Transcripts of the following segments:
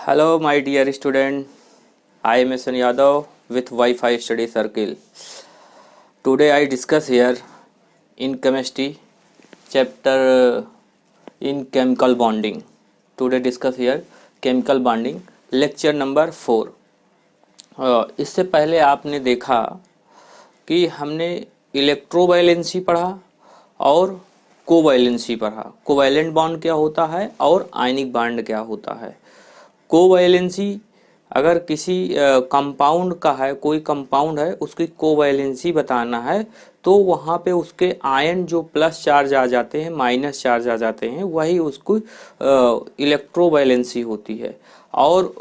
Hello, my dear student. I am Esan Yadav with Wi-Fi Study Circle. Today I discuss here in chemistry chapter in chemical bonding. Today discuss here chemical bonding lecture number 4. इससे पहले आपने देखा कि हमने इलेक्ट्रोवायलेंसी पढ़ा और covalency पढ़ा। Covalent bond क्या होता है और आयनिक बॉन्ड क्या होता है। कोवैलेंसी अगर किसी कंपाउंड का है, कोई कंपाउंड है, उसकी कोवैलेंसी बताना है तो वहाँ पे उसके आयन जो प्लस चार्ज आ जाते हैं, माइनस चार्ज आ जाते हैं, वही उसको इलेक्ट्रोवायलेंसी होती है। और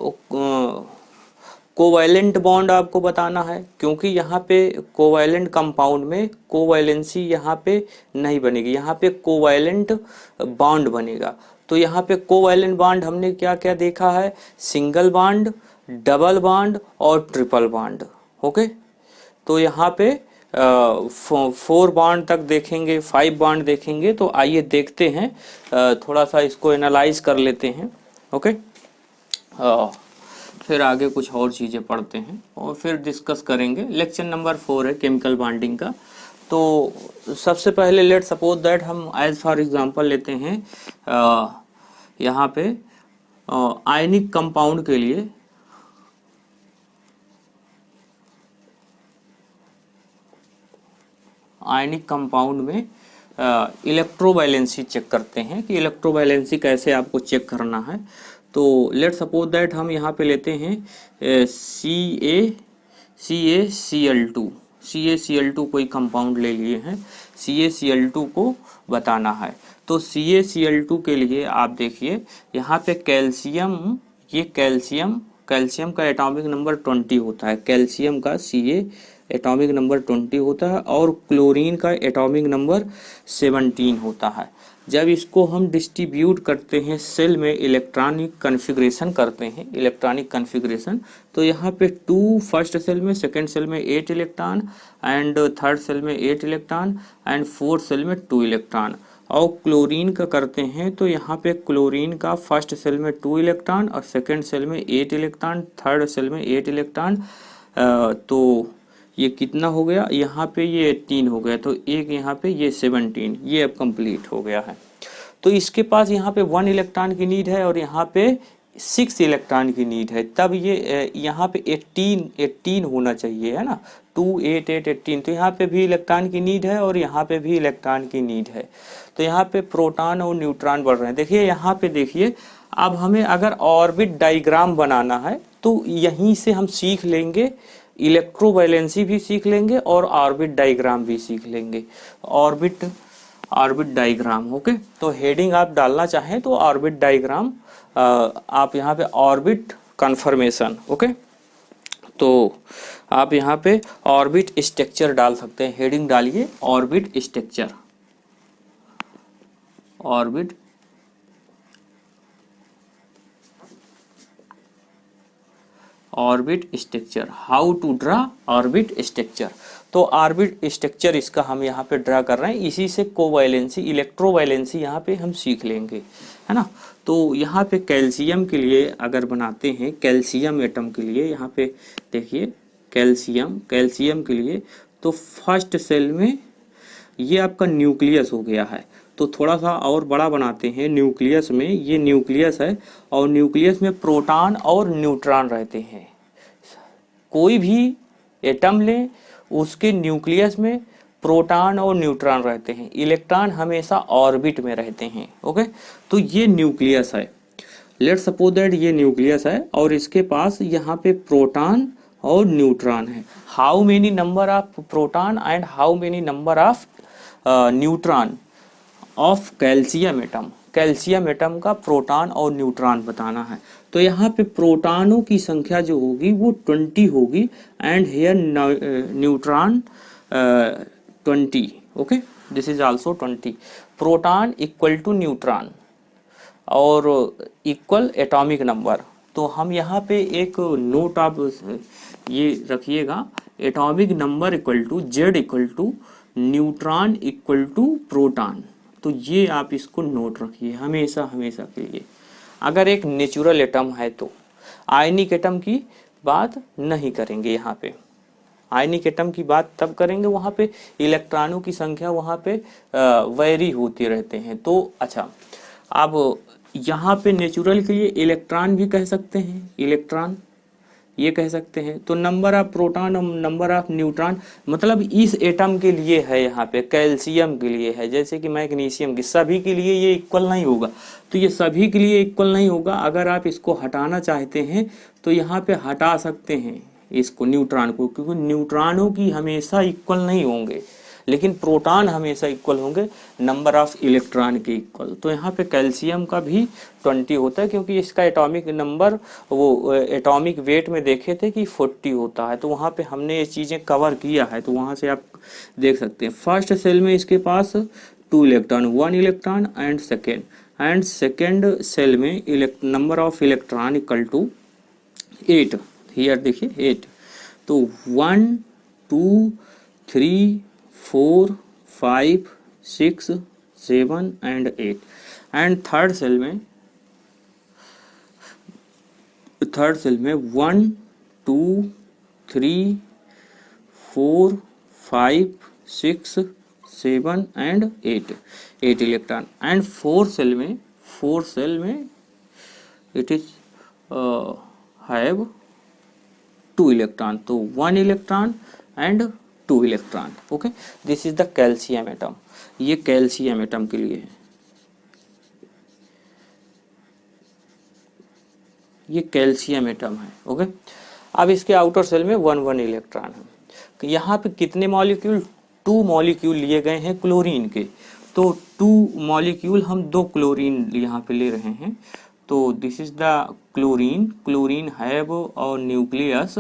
कोवैलेंट बॉन्ड आपको बताना है, क्योंकि यहाँ पे कोवैलेंट कंपाउंड में कोवैलेंसी यहाँ पे नहीं बनेगी, यहाँ पे कोवैलेंट बॉन्ड बनेगा। तो यहाँ पे कोवैलेंट बॉन्ड हमने क्या क्या देखा है, सिंगल बॉन्ड, डबल बॉन्ड और ट्रिपल बॉन्ड। ओके, तो यहाँ पे 4 बॉन्ड तक देखेंगे, 5 बॉन्ड देखेंगे। तो आइए देखते हैं, थोड़ा सा इसको एनालाइज कर लेते हैं। ओके, फिर आगे कुछ और चीज़ें पढ़ते हैं और फिर डिस्कस करेंगे। लेक्चर नंबर 4 है केमिकल बॉन्डिंग का। तो सबसे पहले लेट सपोज दैट हम एज फॉर एग्जांपल लेते हैं यहाँ पे आयनिक कंपाउंड के लिए आयनिक कंपाउंड में इलेक्ट्रोवायलेंसी चेक करते हैं कि इलेक्ट्रोवायलेंसी कैसे आपको चेक करना है। तो लेट सपोज दैट हम यहाँ पे लेते हैं CaCl2 कोई कंपाउंड ले लिए हैं, CaCl2 को बताना है। तो CaCl2 के लिए आप देखिए यहाँ पे कैल्शियम, ये कैल्शियम का एटॉमिक नंबर 20 होता है, कैल्शियम का Ca एटॉमिक नंबर 20 होता है और क्लोरीन का एटॉमिक नंबर 17 होता है। जब इसको हम डिस्ट्रीब्यूट करते हैं सेल में, इलेक्ट्रॉनिक कन्फिग्रेशन करते हैं, इलेक्ट्रॉनिक कन्फिग्रेशन, तो यहाँ पे 2 फर्स्ट सेल में, सेकंड सेल में 8 इलेक्ट्रॉन एंड थर्ड सेल में 8 इलेक्ट्रॉन एंड फोर्थ सेल में 2 इलेक्ट्रॉन। और क्लोरीन का करते हैं तो यहाँ पे क्लोरीन का फर्स्ट सेल में 2 इलेक्ट्रॉन और सेकेंड सेल में 8 इलेक्ट्रॉन, थर्ड सेल में 8 इलेक्ट्रॉन। तो ये कितना हो गया, यहाँ पे ये 18 हो गया, तो एक यहाँ पे ये 17, ये अब कंप्लीट हो गया है। तो इसके पास यहाँ पे 1 इलेक्ट्रॉन की नीड है और यहाँ पे 6 इलेक्ट्रॉन की नीड है, तब ये यहाँ पे 18 होना चाहिए, है ना। 2 8 8 18, तो यहाँ पे भी इलेक्ट्रॉन की नीड है और यहाँ पे भी इलेक्ट्रॉन की नीड है। तो यहाँ पे प्रोटॉन और न्यूट्रॉन बढ़ रहे हैं। देखिए यहाँ पे देखिए, अब हमें अगर ऑर्बिट डायग्राम बनाना है तो यहीं से हम सीख लेंगे, इलेक्ट्रोवायलेंसी भी सीख लेंगे और ऑर्बिट डायग्राम भी सीख लेंगे। Orbit diagram, okay. तो हेडिंग आप डालना चाहें तो ऑर्बिट डायग्राम, आप यहाँ पे ऑर्बिट कन्फर्मेशन, ओके। तो आप यहाँ पे ऑर्बिट स्ट्रक्चर डाल सकते हैं, हेडिंग डालिए orbit structure, orbit structure, how to draw orbit structure. तो ऑर्बिट स्ट्रक्चर इसका हम यहाँ पे ड्रा कर रहे हैं, इसी से कोवैलेंसी, इलेक्ट्रोवायलेंसी यहाँ पे हम सीख लेंगे, है ना। तो यहाँ पे कैल्शियम के लिए अगर बनाते हैं, कैल्शियम एटम के लिए यहाँ पे देखिए कैल्शियम के लिए, तो फर्स्ट सेल में ये आपका न्यूक्लियस हो गया है। तो थोड़ा सा और बड़ा बनाते हैं, न्यूक्लियस में, ये न्यूक्लियस है और न्यूक्लियस में प्रोटॉन और न्यूट्रॉन रहते हैं। कोई भी एटम लें, उसके न्यूक्लियस में प्रोटॉन और न्यूट्रॉन रहते हैं, इलेक्ट्रॉन हमेशा ऑर्बिट में रहते हैं, ओके। तो ये न्यूक्लियस है, लेट्स सपोज दैट ये न्यूक्लियस है और इसके पास यहाँ पे प्रोटॉन और न्यूट्रॉन है। How many number of proton and how many number of neutron of calcium atom का प्रोटॉन और न्यूट्रॉन बताना है। तो यहाँ पे प्रोटॉनों की संख्या जो होगी वो 20 होगी and here neutron 20, okay, this is also 20। Proton equal to neutron और इक्वल एटॉमिक नंबर। तो हम यहाँ पे एक नोट आप ये रखिएगा, atomic number equal to Z equal to neutron equal to proton. तो ये आप इसको नोट रखिए हमेशा के लिए। अगर एक नेचुरल एटम है तो आयनिक एटम की बात नहीं करेंगे। यहाँ पे आयनिक एटम की बात तब करेंगे वहाँ पे इलेक्ट्रॉनों की संख्या वहाँ पे वैरी होती रहते हैं। तो अच्छा, अब यहाँ पे नेचुरल के लिए इलेक्ट्रॉन भी कह सकते हैं, इलेक्ट्रॉन ये कह सकते हैं। तो नंबर ऑफ प्रोटॉन और नंबर ऑफ न्यूट्रॉन मतलब इस एटम के लिए है, यहाँ पे कैल्शियम के लिए है, जैसे कि मैग्नीशियम की, सभी के लिए ये इक्वल नहीं होगा। तो ये सभी के लिए इक्वल नहीं होगा। अगर आप इसको हटाना चाहते हैं तो यहाँ पे हटा सकते हैं इसको, न्यूट्रॉन को, क्योंकि न्यूट्रॉनों की हमेशा इक्वल नहीं होंगे, लेकिन प्रोटॉन हमेशा इक्वल होंगे नंबर ऑफ इलेक्ट्रॉन के इक्वल। तो यहाँ पे कैल्शियम का भी 20 होता है, क्योंकि इसका एटॉमिक नंबर वो एटॉमिक वेट में देखे थे कि 40 होता है। तो वहाँ पे हमने ये चीज़ें कवर किया है, तो वहाँ से आप देख सकते हैं। फर्स्ट सेल में इसके पास 2 electron, 1 electron and second cell में number of electron equal to 8। Here देखिए 8। तो 1 2 3 4 5 6 7 एंड 8। एंड थर्ड सेल में 1 2 3 4 5 6 7 and 8 electron. And fourth cell में इट इज हैव 2 इलेक्ट्रॉन। तो 1 electron and 2 electron. Okay, this is the calcium atom. ये calcium atom के लिए है, ये कैल्शियम एटम है। ओके, अब इसके आउटर सेल में 1 इलेक्ट्रॉन है। यहाँ पे कितने मॉलिक्यूल? 2 मॉलिक्यूल लिए गए हैं क्लोरीन के। तो 2 मॉलिक्यूल हम 2 क्लोरीन यहाँ पे ले रहे हैं। तो this is the chlorine have और nucleus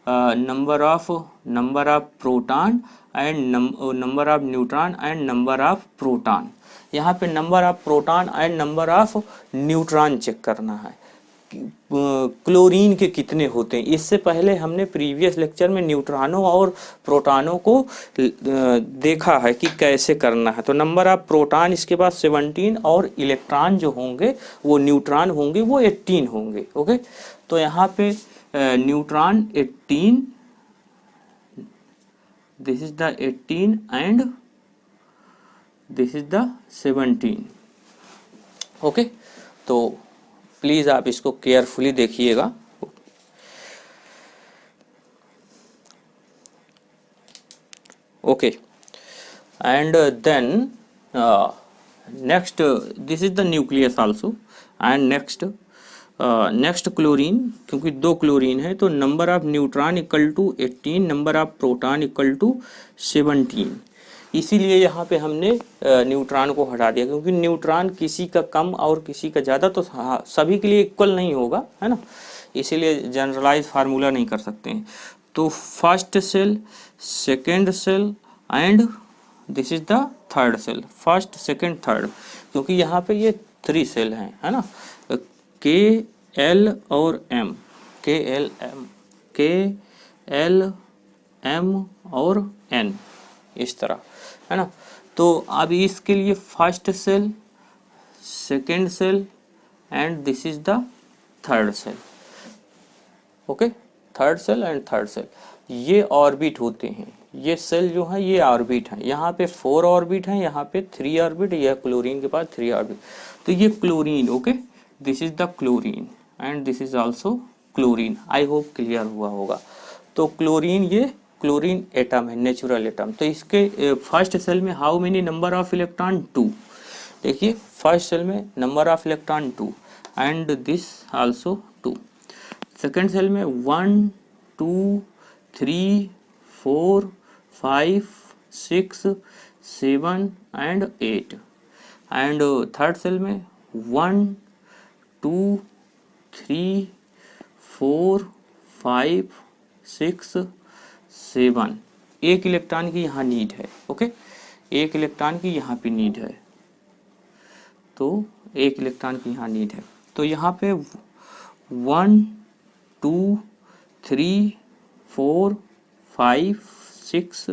number of proton and number of neutron and number of proton. यहाँ पे number of proton and number of neutron check करना है, क्लोरीन के कितने होते हैं। इससे पहले हमने प्रीवियस लेक्चर में न्यूट्रॉनों और प्रोटॉनों को देखा है कि कैसे करना है। तो नंबर ऑफ प्रोटॉन इसके पास 17 और इलेक्ट्रॉन जो होंगे वो न्यूट्रॉन होंगे वो 18 होंगे। ओके, तो यहाँ पे neutron 18, this is the 18 and this is the 17। Okay, तो प्लीज आप इसको केयरफुली देखिएगा। Okay, and then next this is the nucleus also. And next chlorine, क्योंकि 2 क्लोरीन है तो number of neutron equal to 18, number of proton equal to 17। इसीलिए यहाँ पे हमने न्यूट्रॉन को हटा दिया, क्योंकि न्यूट्रॉन किसी का कम और किसी का ज़्यादा तो सभी के लिए इक्वल नहीं होगा, है ना। इसीलिए जनरलाइज फार्मूला नहीं कर सकते हैं। तो first cell, second cell and this is the third cell. First second third, क्योंकि यहाँ पे ये 3 सेल हैं, है ना, के एल और एम, के एल एम और एन, इस तरह, है ना। तो अब इसके लिए first cell, second cell and this is the third cell. Okay, third cell and third cell, ये ऑर्बिट होते हैं। ये सेल जो है ये ऑर्बिट है। यहाँ पे 4 ऑर्बिट है, यहाँ पे 3 ऑर्बिट, यह क्लोरीन के पास 3 ऑर्बिट। तो ये chlorine, okay, this is the chlorine and this is also chlorine. I hope clear हुआ होगा। तो क्लोरीन, ये क्लोरीन एटम है, नेचुरल एटम। तो इसके फर्स्ट सेल में how many number of electron? 2। देखिए फर्स्ट सेल में number of electron 2 and this also 2। Second cell में 1 2 3 4 5 6 7 एंड 8। एंड थर्ड सेल में 1 2 3 4 5 6 7। 1 इलेक्ट्रॉन की यहाँ नीड है। ओके, 1 इलेक्ट्रॉन की यहाँ पे नीड है। तो 1 इलेक्ट्रॉन की यहाँ नीड है। तो यहाँ पे 1 2 3 4 5 6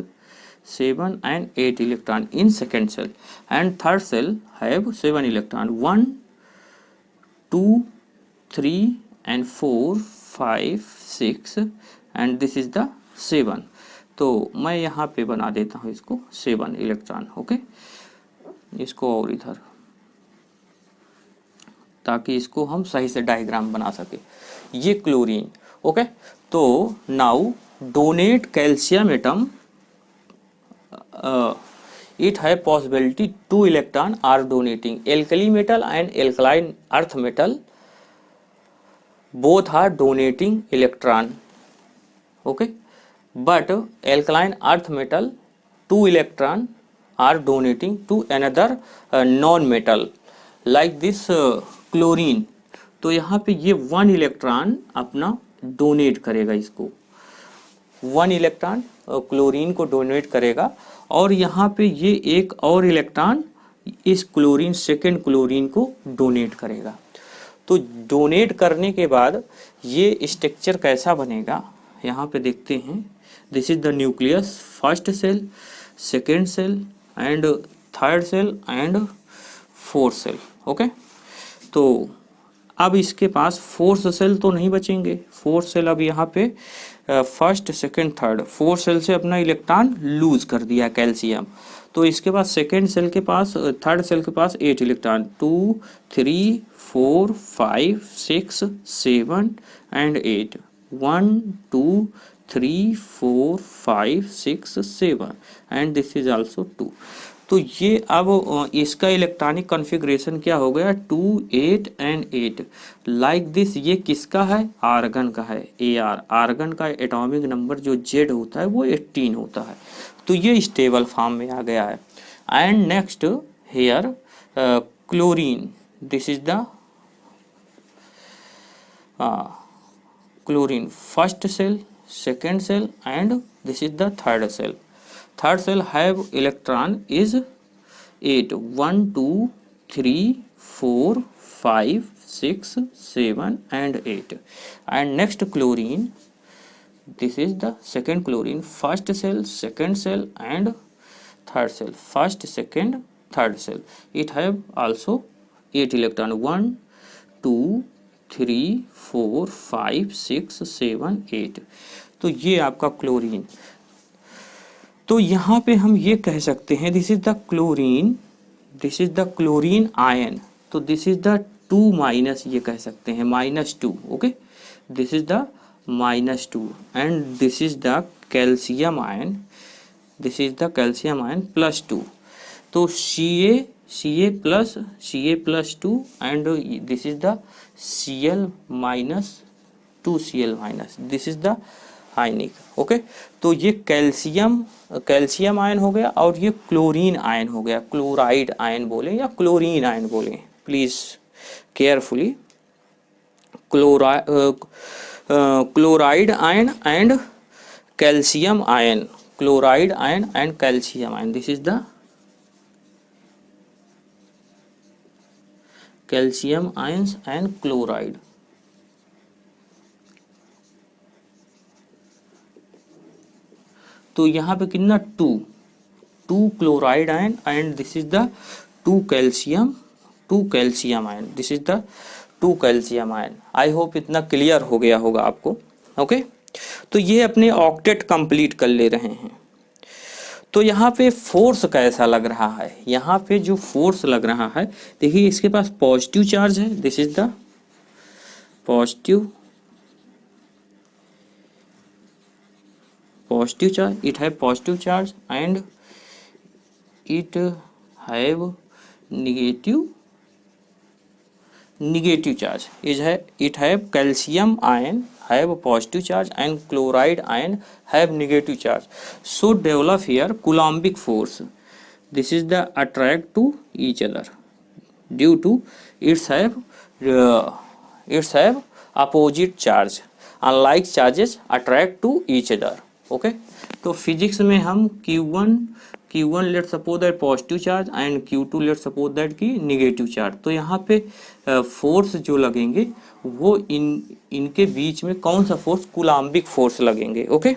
7 and 8 electron in second cell, and third cell have 7 electron, 1 2 3 and 4 5 6 and this is the 7। तो मैं यहाँ पे बना देता हूँ इसको 7 इलेक्ट्रॉन। ओके, इसको और इधर, ताकि इसको हम सही से डायग्राम बना सके। ये क्लोरीन। ओके, तो now donate calcium atom, it have possibility 2 electron are donating alkali metal and alkaline earth metal, both are donating electron। okay, but alkaline earth metal 2 electron are donating to another non metal like this chlorine। तो यहाँ पे ये 1 electron अपना donate करेगा, इसको 1 electron chlorine को donate करेगा, और यहाँ पे ये एक और इलेक्ट्रॉन इस क्लोरीन, सेकेंड क्लोरीन को डोनेट करेगा। तो डोनेट करने के बाद ये स्ट्रक्चर कैसा बनेगा यहाँ पे देखते हैं। This is the nucleus, first cell, second cell and third cell and fourth cell. Okay, तो अब इसके पास फोर्थ सेल तो नहीं बचेंगे। फोर्थ सेल अब यहाँ पे first second third, fourth cell से अपना इलेक्ट्रॉन लूज कर दिया कैल्शियम। तो इसके बाद सेकेंड सेल के पास, थर्ड सेल के पास 8 electron, 2 3 4 5 6 7 and 8, 1 2 3 4 5 6 7 and this is also 2। तो ये अब इसका इलेक्ट्रॉनिक कॉन्फ़िगरेशन क्या हो गया, 2 8 एंड 8 लाइक दिस। ये किसका है, आर्गन का है, Ar। आर्गन का एटॉमिक नंबर जो Z होता है वो 18 होता है। तो ये स्टेबल फॉर्म में आ गया है। And next here chlorine, this is the chlorine, first cell, second cell and this is the third cell. Third cell have electron is 8, 1 2 3 4 5 6 7 and 8 and next chlorine, this is the second chlorine, first cell, second cell and third cell, first second third cell, it have also 8 electron, 1 2 3 4 5 6 7 8। तो ये आपका chlorine. तो यहाँ पे हम ये कह सकते हैं this is the chlorine, this is the chlorine ion. तो दिस इज द 2 माइनस, ये कह सकते हैं -2। Okay, this is the -2 and this is the calcium ion, this is the calcium ion +2। तो Ca plus 2 and this is the Cl minus 2Cl minus, this is the ionic. Okay, तो ये calcium ion हो गया और ये chlorine ion हो गया। Chloride ion बोले या क्लोरीन आयन बोले, please carefully. Chloride ion and calcium ion, chloride ion and calcium ion, this is the calcium ions and chloride. तो यहाँ पे कितना 2 chloride ion and this is the 2 calcium ion, this is the 2 calcium ion. I hope इतना clear हो गया होगा आपको। Okay, तो ये अपने ऑक्टेट कंप्लीट कर ले रहे हैं। तो यहाँ पे फोर्स कैसा लग रहा है, यहाँ पे जो फोर्स लग रहा है, देखिए इसके पास पॉजिटिव चार्ज है, this is the positive charge, it have positive charge and it have negative charge, it have calcium ion have positive charge and chloride ion have negative charge. So develop here Coulombic force, this is the attract to each other due to its have opposite charge, unlike charges attract to each other। Okay, तो physics में हम Q1 let suppose that positive charge and Q2 let suppose that की negative charge. तो यहाँ पे force जो लगेंगे वो इनके बीच में कौन सा फोर्स, कूलाम्बिक फोर्स लगेंगे। Okay,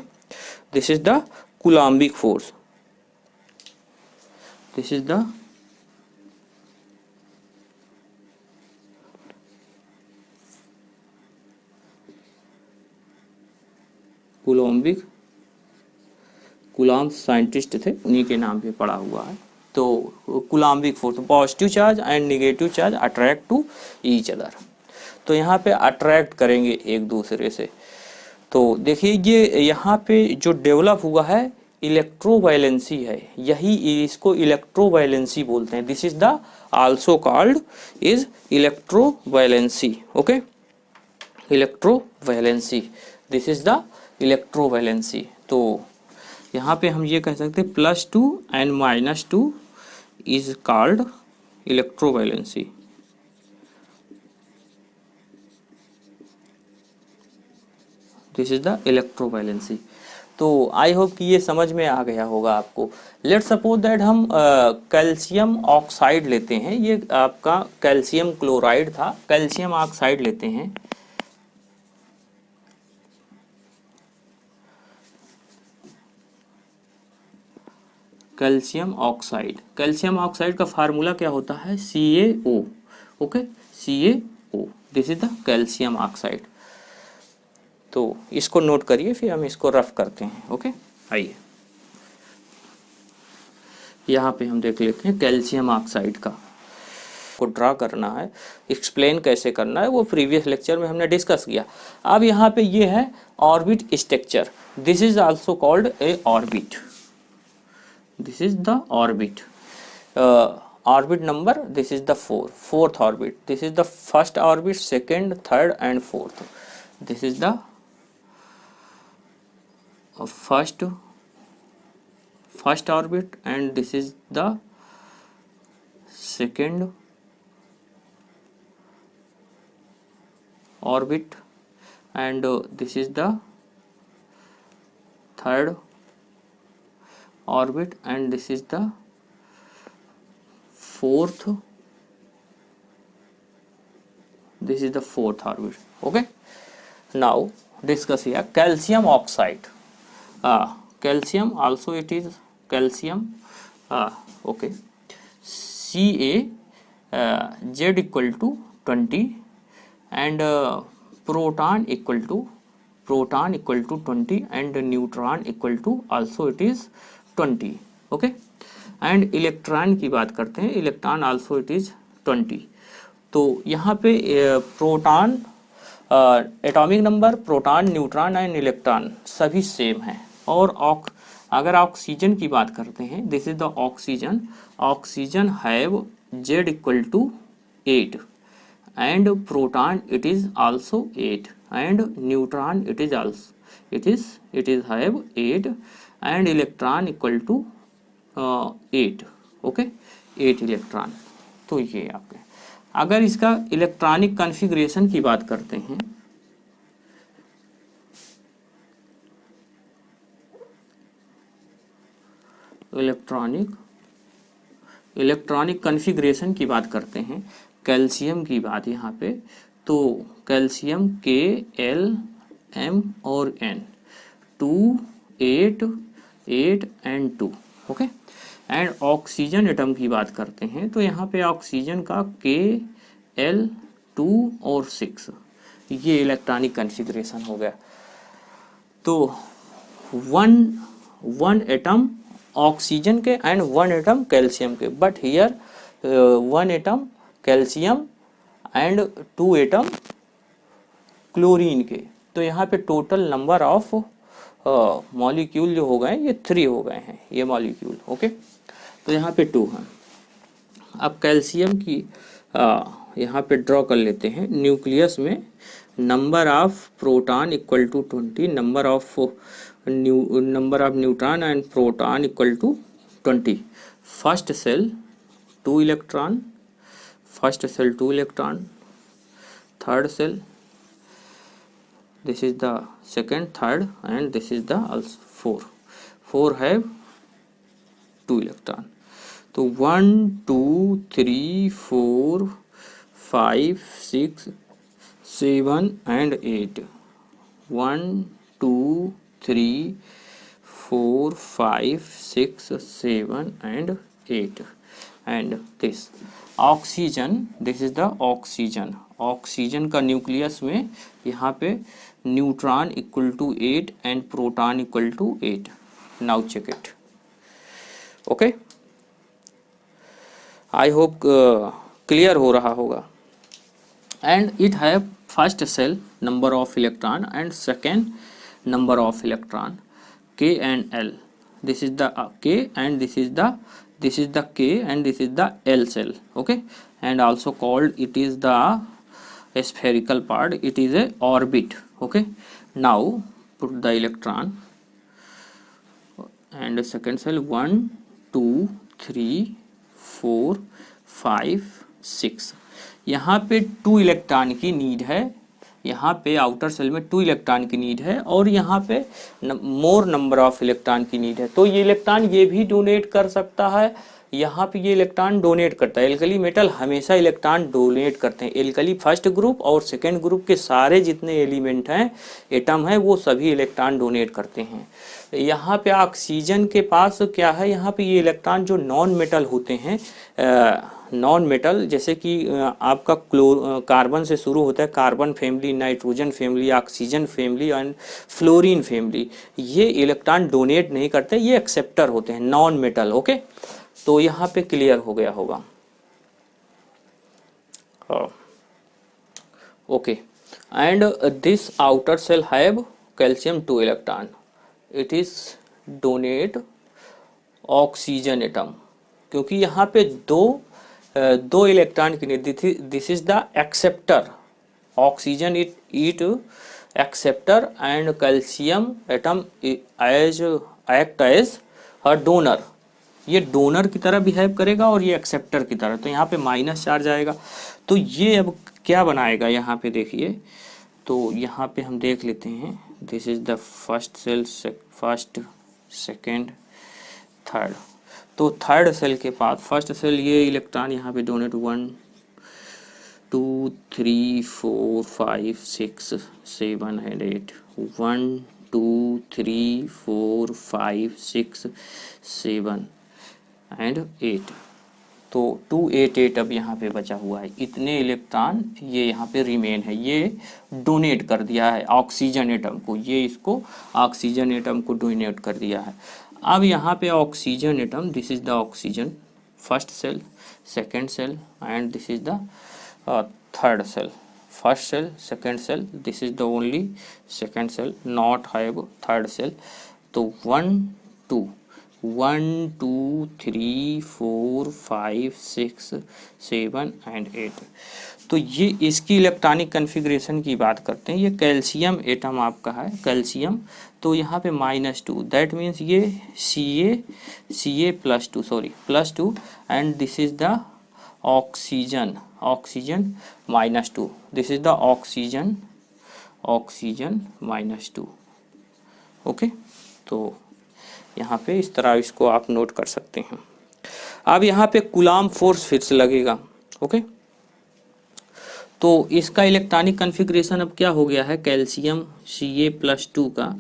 this is the coulombic force, this is the Coulomb scientist थे, उन्हीं के नाम पे पड़ा हुआ है। तो coulombic force, positive charge and negative charge attract to each other. तो यहाँ पे अट्रैक्ट करेंगे एक दूसरे से। तो देखिए ये यहाँ पे जो डेवलप हुआ है इलेक्ट्रोवायलेंसी है, यही इसको इलेक्ट्रोवायलेंसी बोलते हैं। This is the also called is electrovalency. Okay, electrovalency, this is the electrovalency. तो यहाँ पे हम ये कह सकते हैं +2 and -2 is called electrovalency. This is the electrovalency. तो आई होप कि ये समझ में आ गया होगा आपको। लेट सपोज दैट हम कैल्शियम ऑक्साइड लेते हैं, ये आपका कैल्शियम क्लोराइड था, कैल्शियम ऑक्साइड लेते हैं। कैल्शियम ऑक्साइड का फार्मूला क्या होता है? CaO। Okay, CaO, this is the calcium oxide. तो इसको नोट करिए, फिर हम इसको रफ करते हैं। ओके, आइए यहाँ पे हम देख लेते हैं कैल्शियम ऑक्साइड का को ड्रा करना है, एक्सप्लेन कैसे करना है वो प्रीवियस लेक्चर में हमने डिस्कस किया। अब यहाँ पे ये है orbit structure, this is also called a orbit. This is the orbit, orbit number, this is the fourth orbit, this is the first orbit, second, third and fourth. This is the first orbit and this is the second orbit and this is the third orbit and this is the fourth orbit. Okay, now discuss here calcium oxide. Calcium also it is calcium, okay, Ca Z equal to 20 and proton equal to 20 and neutron equal to also it is 20. okay, and electron की बात करते हैं, electron also it is 20. तो यहाँ पे proton, atomic number, proton, neutron and electron सभी same हैं। और अगर ऑक्सीजन की बात करते हैं, this is the oxygen have Z equal to 8 and proton it is also 8 and neutron it is have 8 and electron equal to 8. Okay, 8 electron. तो ये आपके, अगर इसका इलेक्ट्रॉनिक कॉन्फ़िगरेशन की बात करते हैं, इलेक्ट्रॉनिक कॉन्फ़िगरेशन की बात करते हैं, कैल्शियम की बात यहाँ पे, तो कैल्शियम K L M और N 2 8 8 and 2. Okay, and oxygen atom की बात करते हैं, तो यहाँ पे ऑक्सीजन का K L 2 और 6, ये इलेक्ट्रॉनिक कॉन्फ़िगरेशन हो गया। तो वन एटम ऑक्सीजन के एंड 1 एटम कैल्शियम के, but here 1 atom calcium and 2 atom chlorine के। तो यहाँ पे टोटल नंबर ऑफ मॉलिक्यूल जो हो गए ये 3 हो गए हैं, ये मॉलिक्यूल। ओके, तो यहाँ पे 2 हैं। अब कैल्शियम की यहाँ पे ड्रॉ कर लेते हैं। न्यूक्लियस में number of proton equal to 20, number of neutron and proton equal to 20. First cell 2 electron, third cell, this is the second, third and this is the also 4 have 2 electron. तो 1 2 3 4 5 6 7 and 8, 1 2 3 4 5 6 7 and 8 and this. Oxygen, this is the oxygen, oxygen का nucleus में यहाँ पे neutron equal to 8 and proton equal to 8। Now check it. Okay, I hope clear हो रहा होगा। And it have first cell number of electron and second number of electron K and L. This is the K and this is the K and this is the L cell. Okay, and also called it is the spherical part. It is a orbit. Okay, now put the electron and the second cell 1 2 3 4 5 6। यहाँ पे 2 electron की need है, यहाँ पे outer cell में 2 electron की need है और यहाँ पे मोर नंबर ऑफ इलेक्ट्रॉन की नीड है। तो ये इलेक्ट्रॉन ये भी डोनेट कर सकता है, यहाँ पे ये इलेक्ट्रॉन डोनेट करता है। एल्कली मेटल हमेशा इलेक्ट्रॉन डोनेट करते हैं। एल्कली फर्स्ट ग्रुप और सेकेंड ग्रुप के सारे जितने एलिमेंट हैं, एटम है, वो सभी इलेक्ट्रॉन डोनेट करते हैं। यहाँ पे ऑक्सीजन के पास क्या है, यहाँ पे ये इलेक्ट्रॉन जो नॉन मेटल होते हैं, नॉन मेटल जैसे कि आपका कार्बन से शुरू होता है, carbon family, nitrogen family, oxygen family and fluorine family, ये इलेक्ट्रॉन डोनेट नहीं करते, ये एक्सेप्टर होते हैं, नॉन मेटल। ओके, तो यहाँ पे क्लियर हो गया होगा। Okay, and this outer cell have calcium 2 electron, it is donate oxygen atom, क्योंकि यहाँ पे दो इलेक्ट्रॉन की need. This is the acceptor, oxygen it acceptor and calcium atom as act as a donor. ये donor की तरह behave करेगा और ये एक्सेप्टर की तरह, तो यहाँ पे माइनस चार्ज आएगा। तो ये अब क्या बनाएगा, यहाँ पे देखिए, तो यहाँ पे हम देख लेते हैं। This is the first cell, first second third. तो थर्ड सेल के पास फर्स्ट सेल ये इलेक्ट्रॉन यहाँ पे डोनेट 1 2 3 4 5 6 7 एंड 8, 1 2 3 4 5 6 7 एंड 8। तो 2 8 8 अब यहाँ पे बचा हुआ है। इतने इलेक्ट्रॉन ये यहाँ पे रिमेन है, ये डोनेट कर दिया है ऑक्सीजन एटम को, ये इसको ऑक्सीजन एटम को डोनेट कर दिया है। अब यहाँ पे oxygen atom, this is the oxygen first cell, second cell and this is the third cell. First cell, second cell, this is the only second cell, not have third cell. तो 1 2 3 4 5 6 7 and 8। तो ये इसकी electronic configuration की बात करते हैं। ये calcium atom आपका है, कैल्शियम, तो यहाँ पे -2, दैट मीन्स ये Ca +2, sorry +2 and this is the oxygen, oxygen -2, this is the oxygen -2। Okay, तो यहाँ पे इस तरह इसको आप नोट कर सकते हैं। अब यहाँ पे कूलाम फोर्स फिर से लगेगा। ओके, तो इसका इलेक्ट्रॉनिक कन्फिग्रेशन अब क्या हो गया है, कैल्शियम Ca+2 का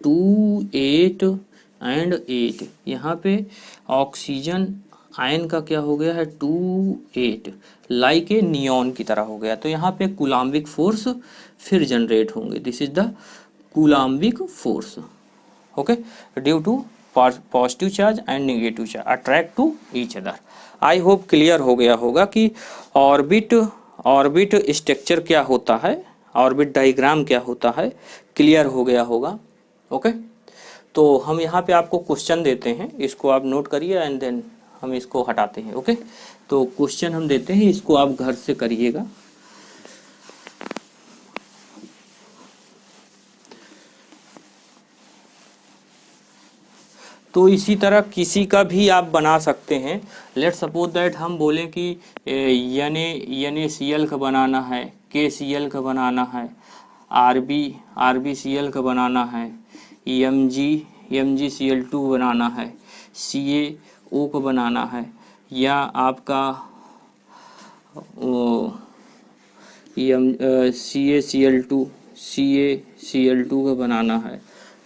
2 8 एंड 8। यहाँ पे ऑक्सीजन आयन का क्या हो गया है, 2 8, लाइक ए नियॉन की तरह हो गया। तो यहाँ पे कूलाम्बिक फोर्स फिर जनरेट होंगे, this is the coulombic force. Okay, due to positive charge and negative charge attract to each other. I hope clear हो गया होगा कि ऑर्बिट स्ट्रक्चर क्या होता है, ऑर्बिट डायग्राम क्या होता है, क्लियर हो गया होगा। ओके, तो हम यहाँ पे आपको क्वेश्चन देते हैं, इसको आप नोट करिए एंड देन हम इसको हटाते हैं। ओके, तो क्वेश्चन हम देते हैं, इसको आप घर से करिएगा। तो इसी तरह किसी का भी आप बना सकते हैं। लेट सपोज दैट हम बोलें कि NaCl का बनाना है, KCl का बनाना है, RbCl का बनाना है, MgCl2 बनाना है, CaO को बनाना है, या आपका CaCl2 का बनाना है।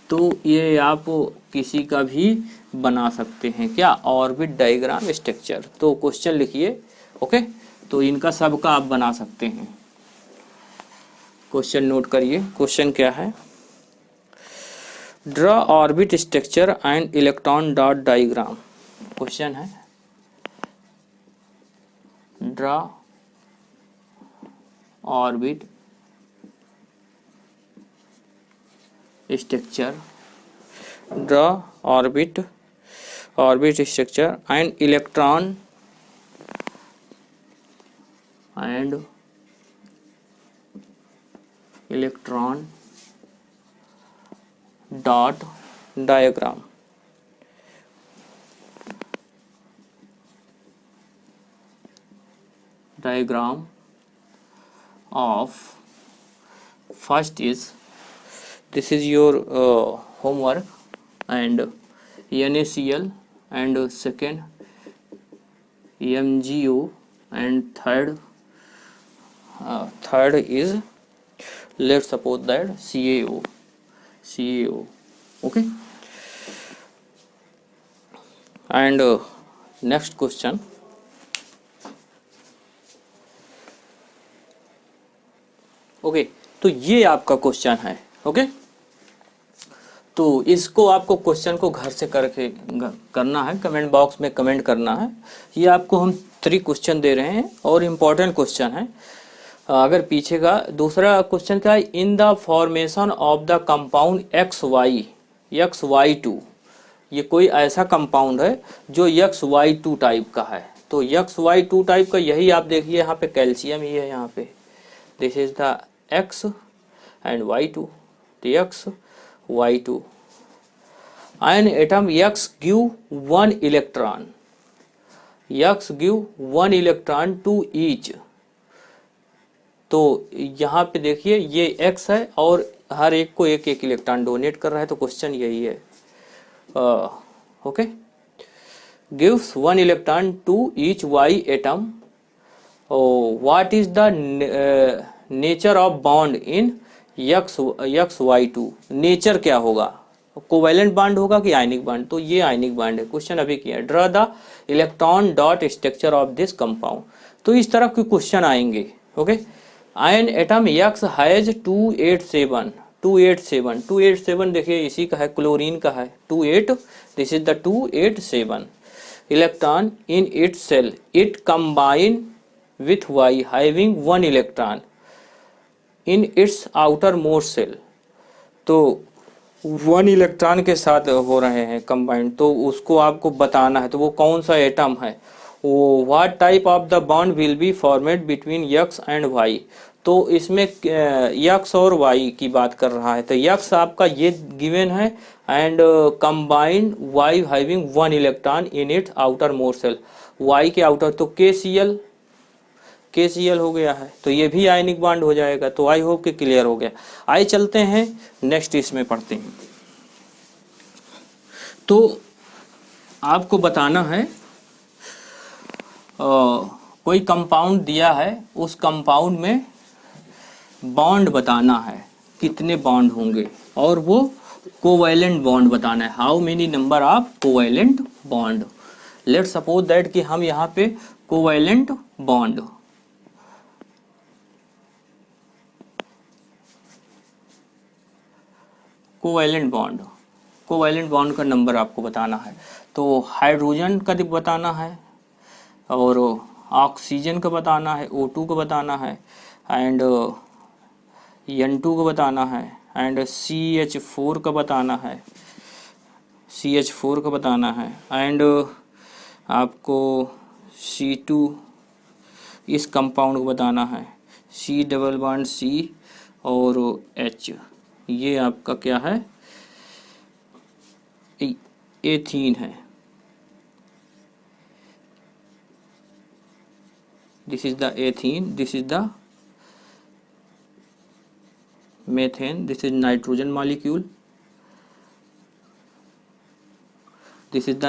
तो ये आप किसी का भी बना सकते हैं क्या, ऑर्बिट डायग्राम स्ट्रक्चर। तो क्वेश्चन लिखिए, ओके, तो इनका सबका आप बना सकते हैं। क्वेश्चन नोट करिए, क्वेश्चन क्या है, draw orbit structure and electron dot diagram. Question है draw orbit structure, draw orbit structure and electron dot diagram. Diagram of first is, this is your homework, and NaCl, and second MgO, and third is, let's suppose that CaO. Okay, and next question, okay तो ये आपका question है। Okay, तो इसको आपको question को घर से करके करना है, कमेंट बॉक्स में कमेंट करना है। ये आपको हम 3 क्वेश्चन दे रहे हैं और इम्पोर्टेंट क्वेश्चन है। अगर पीछे का दूसरा क्वेश्चन क्या है, in the formation of the compound XY2, ये कोई ऐसा कंपाउंड है जो XY2 टाइप का है। तो XY2 टाइप का यही आप देखिए, यहाँ पे कैल्शियम ही है, यहाँ पे this is the X and Y2, the XY2, and atom X give 1 electron, to each। तो यहाँ पे देखिए ये X है और हर एक को एक एक इलेक्ट्रॉन डोनेट कर रहा है, तो क्वेश्चन यही है। Okay, gives 1 electron to each Y atom। what is the nature of bond in XY2, nature क्या होगा, कोवैलेंट बॉन्ड होगा कि आयनिक बॉन्ड, तो ये आयनिक बॉन्ड है। क्वेश्चन अभी किया, draw the electron dot structure of this compound. तो इस तरह के क्वेश्चन आएंगे। Okay, ion atom X has 287 देखिए इसी का है, क्लोरीन का है 28, this is the 287 electron in it cell, it combine with Y having 1 electron in its outermost cell. तो 1 इलेक्ट्रॉन के साथ हो रहे हैं कंबाइंड, तो उसको आपको बताना है, तो वो कौन सा एटम है, वो what type of the bond will be formed between X and Y। तो इसमें X और Y की बात कर रहा है, तो X आपका ये गिवन है, and combined Y having 1 electron in its outermost cell, Y के आउटर, तो KCl हो गया है, तो ये भी आयनिक बॉन्ड हो जाएगा। तो आई होप कि क्लियर हो गया। आइए चलते हैं नेक्स्ट, इसमें पढ़ते हैं। तो आपको बताना है कोई कंपाउंड दिया है, उस कंपाउंड में बॉन्ड बताना है, कितने बॉन्ड होंगे, और वो कोवैलेंट बॉन्ड बताना है, how many number of covalent bond. Let's suppose that कि हम यहाँ पे कोवैलेंट बॉन्ड, कोवैलेंट बॉन्ड का नंबर आपको बताना है। तो हाइड्रोजन का बताना है, और ऑक्सीजन का बताना है, O2 का बताना है, एंड N2 का बताना है, एंड CH4 का बताना है, एंड आपको C2 इस कंपाउंड को बताना है, C डबल बॉन्ड C और H, ये आपका क्या है, एथीन है। This is the ethene, this is the methane, this is nitrogen molecule, this is the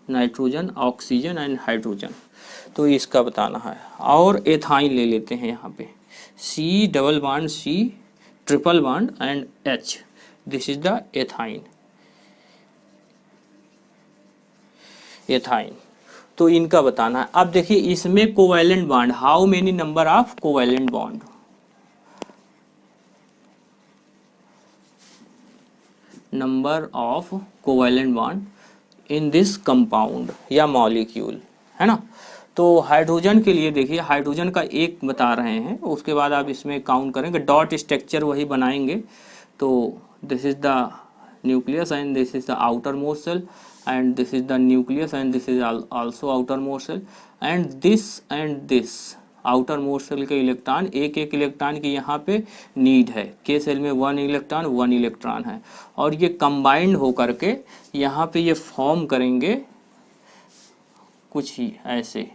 nitrogen, oxygen and hydrogen. तो इसका बताना है। और एथाइन ले लेते हैं यहाँ पे, C double bond C triple bond and H, this is the ethyne. Ethyne. तो इनका बताना है। अब देखिए इसमें covalent bond, how many number of covalent bond, number of covalent bond in this compound या मॉलिक्यूल, है ना। तो हाइड्रोजन के लिए देखिए, हाइड्रोजन का एक बता रहे हैं, उसके बाद आप इसमें काउंट करेंगे, डॉट स्ट्रक्चर वही बनाएंगे। तो this is the nucleus and this is the outermost cell, and this is the nucleus and this is also outermost cell, and this outermost cell के इलेक्ट्रॉन, एक एक इलेक्ट्रॉन की यहाँ पे नीड है। के सेल में 1 इलेक्ट्रॉन है, और ये कंबाइंड होकर के यहाँ पे ये फॉर्म करेंगे कुछ ही ऐसे।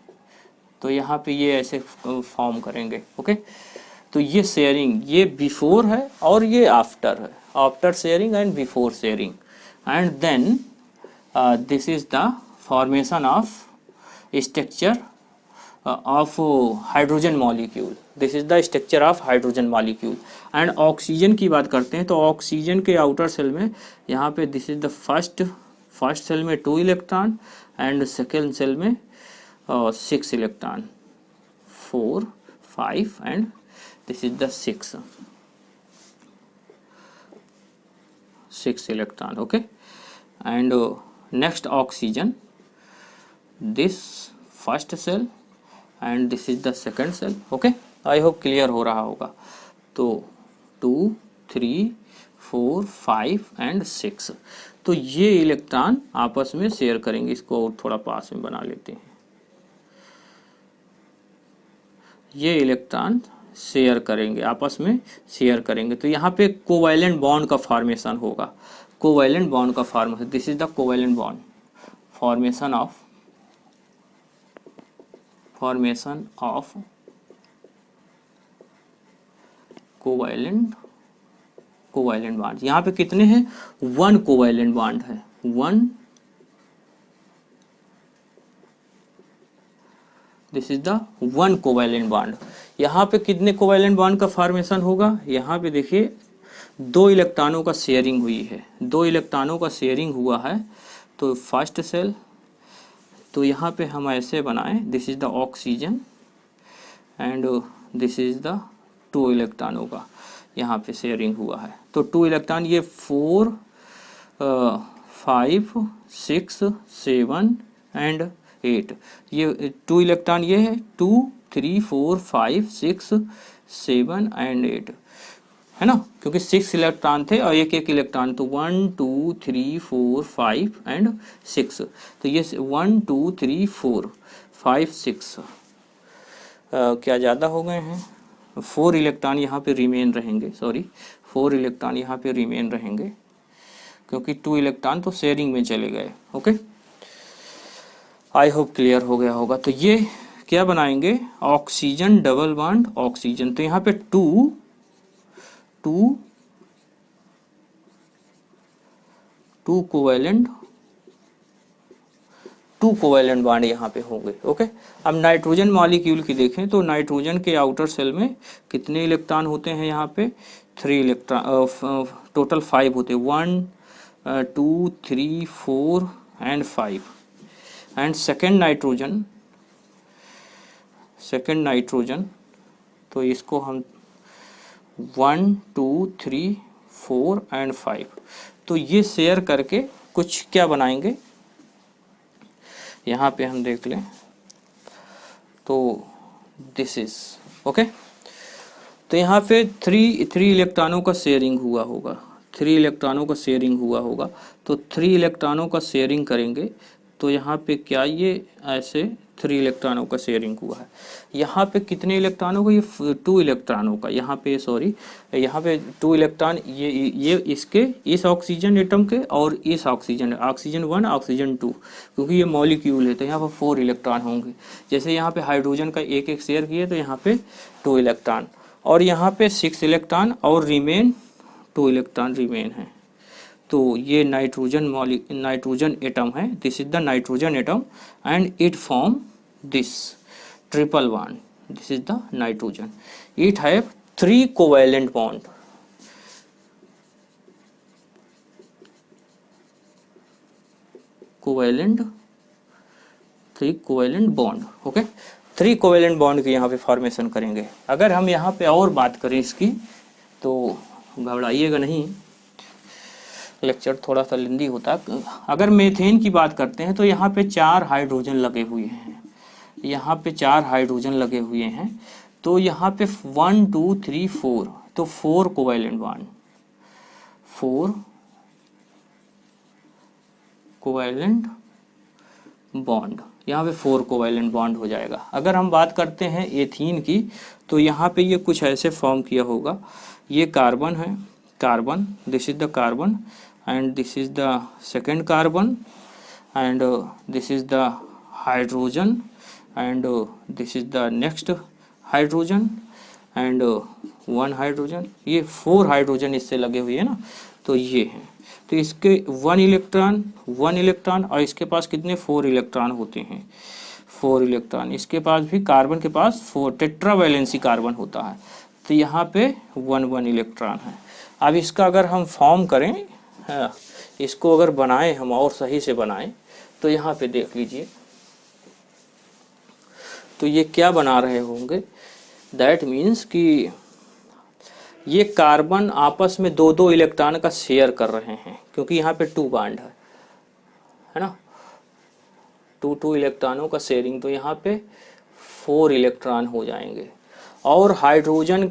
तो यहाँ पे ये ऐसे फॉर्म करेंगे, ओके। तो ये शेयरिंग, ये बिफोर है और ये आफ्टर है, after sharing and before sharing. And then this is the formation of structure of hydrogen molecule, this is the structure of hydrogen molecule। and oxygen की बात करते हैं तो ऑक्सीजन के आउटर सेल में यहाँ पे this is the first cell में 2 इलेक्ट्रॉन एंड सेकेंड सेल में 6 electron, 4 5 and this is the 6 electron, okay. And next oxygen, this first cell and this is the second cell, okay। I hope clear हो रहा होगा। तो 2 3 4 5 and 6, तो ये electron आपस में शेयर करेंगे। इसको और थोड़ा पास में बना लेते हैं। ये इलेक्ट्रॉन शेयर करेंगे, आपस में शेयर करेंगे। तो यहाँ पे कोवैलेंट बॉन्ड का फॉर्मेशन होगा, कोवैलेंट बॉन्ड का formation, this is the covalent bond, formation of covalent bond. यहाँ पे कितने हैं? 1 कोवैलेंट बॉन्ड है, 1, this is the 1 covalent bond. यहाँ पे कितने कोवैलेंट बॉन्ड का फॉर्मेशन होगा? यहाँ पे देखिए 2 इलेक्ट्रॉनों का शेयरिंग हुई है, 2 इलेक्ट्रॉनों का शेयरिंग हुआ है। तो फर्स्ट सेल, तो यहाँ पे हम ऐसे बनाएं, this is the oxygen and this is the 2 इलेक्ट्रॉनों का यहाँ पे शेयरिंग हुआ है। तो 2 इलेक्ट्रॉन, ये 4 5 6 7 एंड 8, ये 2 इलेक्ट्रॉन ये है, 2 3 4 5 6 7 एंड 8, है ना, क्योंकि 6 इलेक्ट्रॉन थे और एक एक इलेक्ट्रॉन, तो 1 2 3 4 5 एंड 6। तो ये 1 2 3 4 5 6 क्या ज़्यादा हो गए हैं? 4 इलेक्ट्रॉन यहाँ पे रिमेन रहेंगे, सॉरी 4 इलेक्ट्रॉन यहाँ पे रिमेन रहेंगे, क्योंकि 2 इलेक्ट्रॉन तो शेयरिंग में चले गए, ओके। आई होप क्लियर हो गया होगा। तो ये क्या बनाएंगे? Oxygen double bond oxygen. तो यहाँ पे 2 कोवैलेंट बॉन्ड यहाँ पे होंगे, ओके। अब नाइट्रोजन मॉलिक्यूल की देखें तो नाइट्रोजन के आउटर सेल में कितने इलेक्ट्रॉन होते हैं? यहाँ पे 3 इलेक्ट्रॉन, टोटल 5 होते हैं, 1 2 3 4 एंड 5। एंड सेकेंड नाइट्रोजन, तो इसको हम 1 2 3 4 एंड 5, तो ये शेयर करके कुछ क्या बनाएंगे? यहाँ पे हम देख लें तो दिस इज, ओके। तो यहाँ पे 3 इलेक्ट्रॉनों का शेयरिंग हुआ होगा, 3 इलेक्ट्रॉनों का शेयरिंग हुआ होगा। तो 3 इलेक्ट्रॉनों का शेयरिंग करेंगे, तो यहाँ पे क्या ये ऐसे 3 इलेक्ट्रॉनों का शेयरिंग हुआ है। यहाँ पे कितने इलेक्ट्रॉनों का? ये 2 इलेक्ट्रॉनों का, यहाँ पे सॉरी, यहाँ पे 2 इलेक्ट्रॉन, ये इसके, इस ऑक्सीजन एटम के और इस ऑक्सीजन 1 ऑक्सीजन 2, क्योंकि ये मॉलिक्यूल है तो यहाँ पर 4 इलेक्ट्रॉन होंगे। जैसे यहाँ पे हाइड्रोजन का एक एक शेयर किए तो यहाँ पे 2 इलेक्ट्रॉन, और यहाँ पे 6 इलेक्ट्रॉन और रिमेन 2 इलेक्ट्रॉन रिमेन है। तो ये नाइट्रोजन एटम है, this is the nitrogen atom and it form this triple bond, this is the nitrogen. It have 3 covalent bond, covalent 3 covalent bond. Okay, 3 covalent bond की यहाँ पे formation करेंगे। अगर हम यहाँ पे और बात करें इसकी, तो घबराइएगा नहीं, लेक्चर थोड़ा सा लेंदी होता है। अगर मीथेन की बात करते हैं तो यहाँ पे 4 हाइड्रोजन लगे हुए हैं, यहाँ पे 4 हाइड्रोजन लगे हुए हैं। तो यहाँ पे 1 2 3 4, तो 4 कोवेलेंट बॉन्ड, 4 कोवेलेंट बॉन्ड, यहाँ पे 4 कोवेलेंट बॉन्ड हो जाएगा। अगर हम बात करते हैं एथीन की, तो यहाँ पे ये कुछ ऐसे फॉर्म किया होगा। ये कार्बन है, carbon, this is the carbon and this is the second carbon and this is the hydrogen and this is the next hydrogen and 1 hydrogen. ये 4 हाइड्रोजन इससे लगे हुए हैं ना, तो ये हैं। तो इसके 1 इलेक्ट्रॉन और इसके पास कितने 4 इलेक्ट्रॉन होते हैं, 4 इलेक्ट्रॉन। इसके पास भी कार्बन के पास 4 टेट्रावैलेंसी कार्बन होता है, तो यहाँ पे 1 इलेक्ट्रॉन है। अब इसका अगर हम फॉर्म करें, इसको अगर बनाएं हम और सही से बनाएं, तो यहाँ पे देख लीजिए, तो ये क्या बना रहे होंगे, दैट मीन्स कि ये कार्बन आपस में 2 इलेक्ट्रॉन का शेयर कर रहे हैं, क्योंकि यहाँ पे 2 बॉन्ड है ना, 2 इलेक्ट्रॉनों का शेयरिंग, तो यहाँ पे 4 इलेक्ट्रॉन हो जाएंगे। और हाइड्रोजन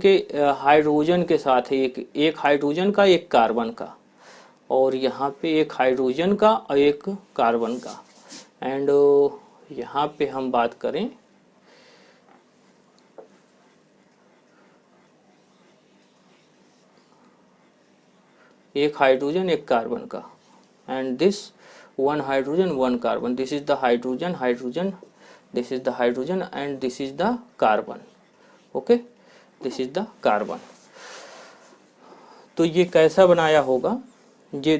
के साथ एक हाइड्रोजन का, एक कार्बन का, और यहाँ पे एक हाइड्रोजन का और एक कार्बन का। एंड यहाँ पे हम बात करें, एक हाइड्रोजन एक कार्बन का, and this 1 hydrogen 1 carbon, this is the hydrogen, this is the hydrogen and this is the carbon. Okay, this is the carbon. तो ये कैसा बनाया होगा, ये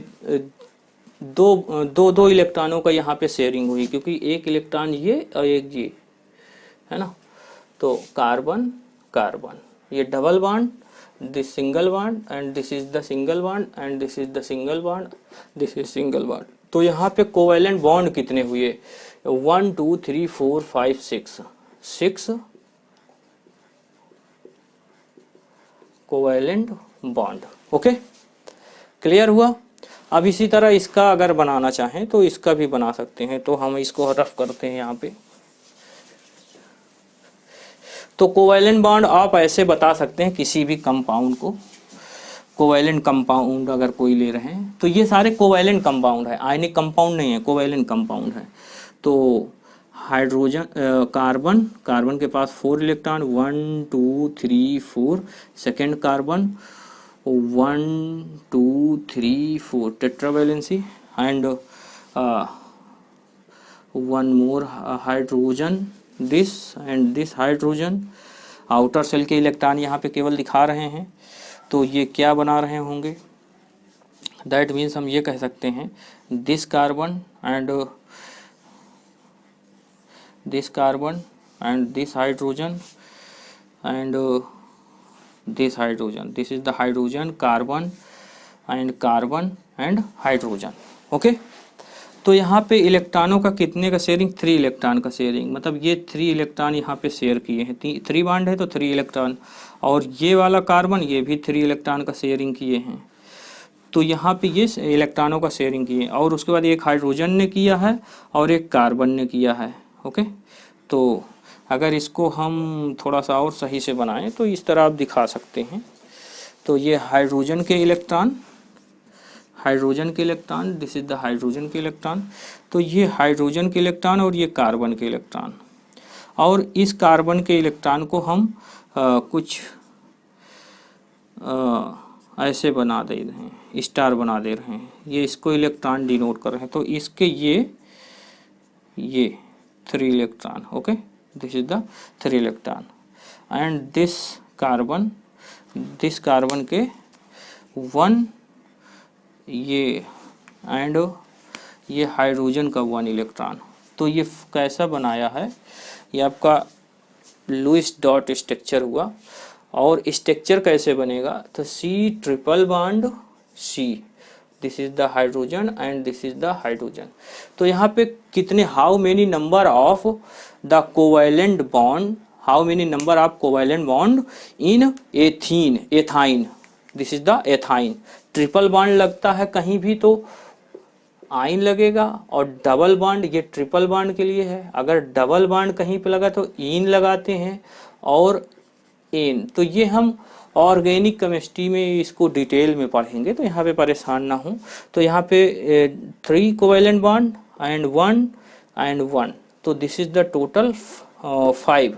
दो इलेक्ट्रॉनों का यहाँ पे शेयरिंग हुई, क्योंकि एक इलेक्ट्रॉन ये और एक ये है ना, तो कार्बन कार्बन, ये double bond, this single bond and this is the single bond and this is the single bond, this is single bond। तो यहाँ पे कोवेलेंट बॉन्ड कितने हुए, 1 2 3 4 5 6 कोवेलेंट बॉन्ड। ओके, क्लियर हुआ। अब इसी तरह इसका अगर बनाना चाहें तो इसका भी बना सकते हैं, तो हम इसको रफ करते हैं यहाँ पे। तो कोवेलेंट बॉन्ड आप ऐसे बता सकते हैं किसी भी कंपाउंड को, कोवेलेंट कंपाउंड अगर कोई ले रहे हैं तो ये सारे कोवेलेंट कंपाउंड है, आयनिक कंपाउंड नहीं है, कोवेलेंट कंपाउंड है। तो हाइड्रोजन कार्बन के पास 4 electron, 1 2 3 4, second carbon 1 2 3 4 tetravalency and 1 more hydrogen, this and this hydrogen. Outer cell के इलेक्ट्रॉन यहाँ पे केवल दिखा रहे हैं, तो ये क्या बना रहे होंगे, दैट मीन्स हम ये कह सकते हैं this carbon and this hydrogen and this hydrogen, this is the hydrogen, carbon and hydrogen. Okay, तो यहाँ पे इलेक्ट्रॉनों का कितने का शेयरिंग, 3 इलेक्ट्रॉन का शेयरिंग, मतलब ये 3 इलेक्ट्रॉन यहाँ पे शेयर किए हैं, 3 बॉन्ड है तो 3 इलेक्ट्रॉन, और ये वाला कार्बन ये भी 3 इलेक्ट्रॉन का शेयरिंग किए हैं। तो यहाँ पे ये इलेक्ट्रॉनों का शेयरिंग किए, और उसके बाद एक हाइड्रोजन ने किया है और एक कार्बन ने किया है। ओके, तो अगर इसको हम थोड़ा सा और सही से बनाएं तो इस तरह आप दिखा सकते हैं। तो ये हाइड्रोजन के electron, this is the hydrogen के इलेक्ट्रॉन, तो ये हाइड्रोजन के इलेक्ट्रॉन और ये कार्बन के इलेक्ट्रॉन, और इस कार्बन के इलेक्ट्रॉन को हम कुछ ऐसे बना दे रहे हैं, स्टार बना दे रहे हैं, ये इसको इलेक्ट्रॉन डिनोट कर रहे हैं, तो इसके ये 3 electron. Okay, this is the 3 electron and this carbon के 1 ये एंड ये हाइड्रोजन का 1 इलेक्ट्रॉन। तो ये कैसा बनाया है, ये आपका लुईस डॉट स्ट्रक्चर हुआ। और स्ट्रक्चर कैसे बनेगा, तो C triple bond C, this is the hydrogen and this is the hydrogen. तो यहाँ पे कितने, how many number of the covalent bond, how many number of covalent bond in ethene, ethyne, this is the ethyne. Triple bond लगता है कहीं भी तो आइन लगेगा, और डबल बॉन्ड ये ट्रिपल बॉन्ड के लिए है। अगर डबल बॉन्ड कहीं पे लगा तो इन लगाते हैं और एन। तो ये हम ऑर्गेनिक केमिस्ट्री में इसको डिटेल में पढ़ेंगे, तो यहाँ पे परेशान ना हो। तो यहाँ पे 3 कोवैलेंट बॉन्ड एंड 1 एंड 1, तो this is the total 5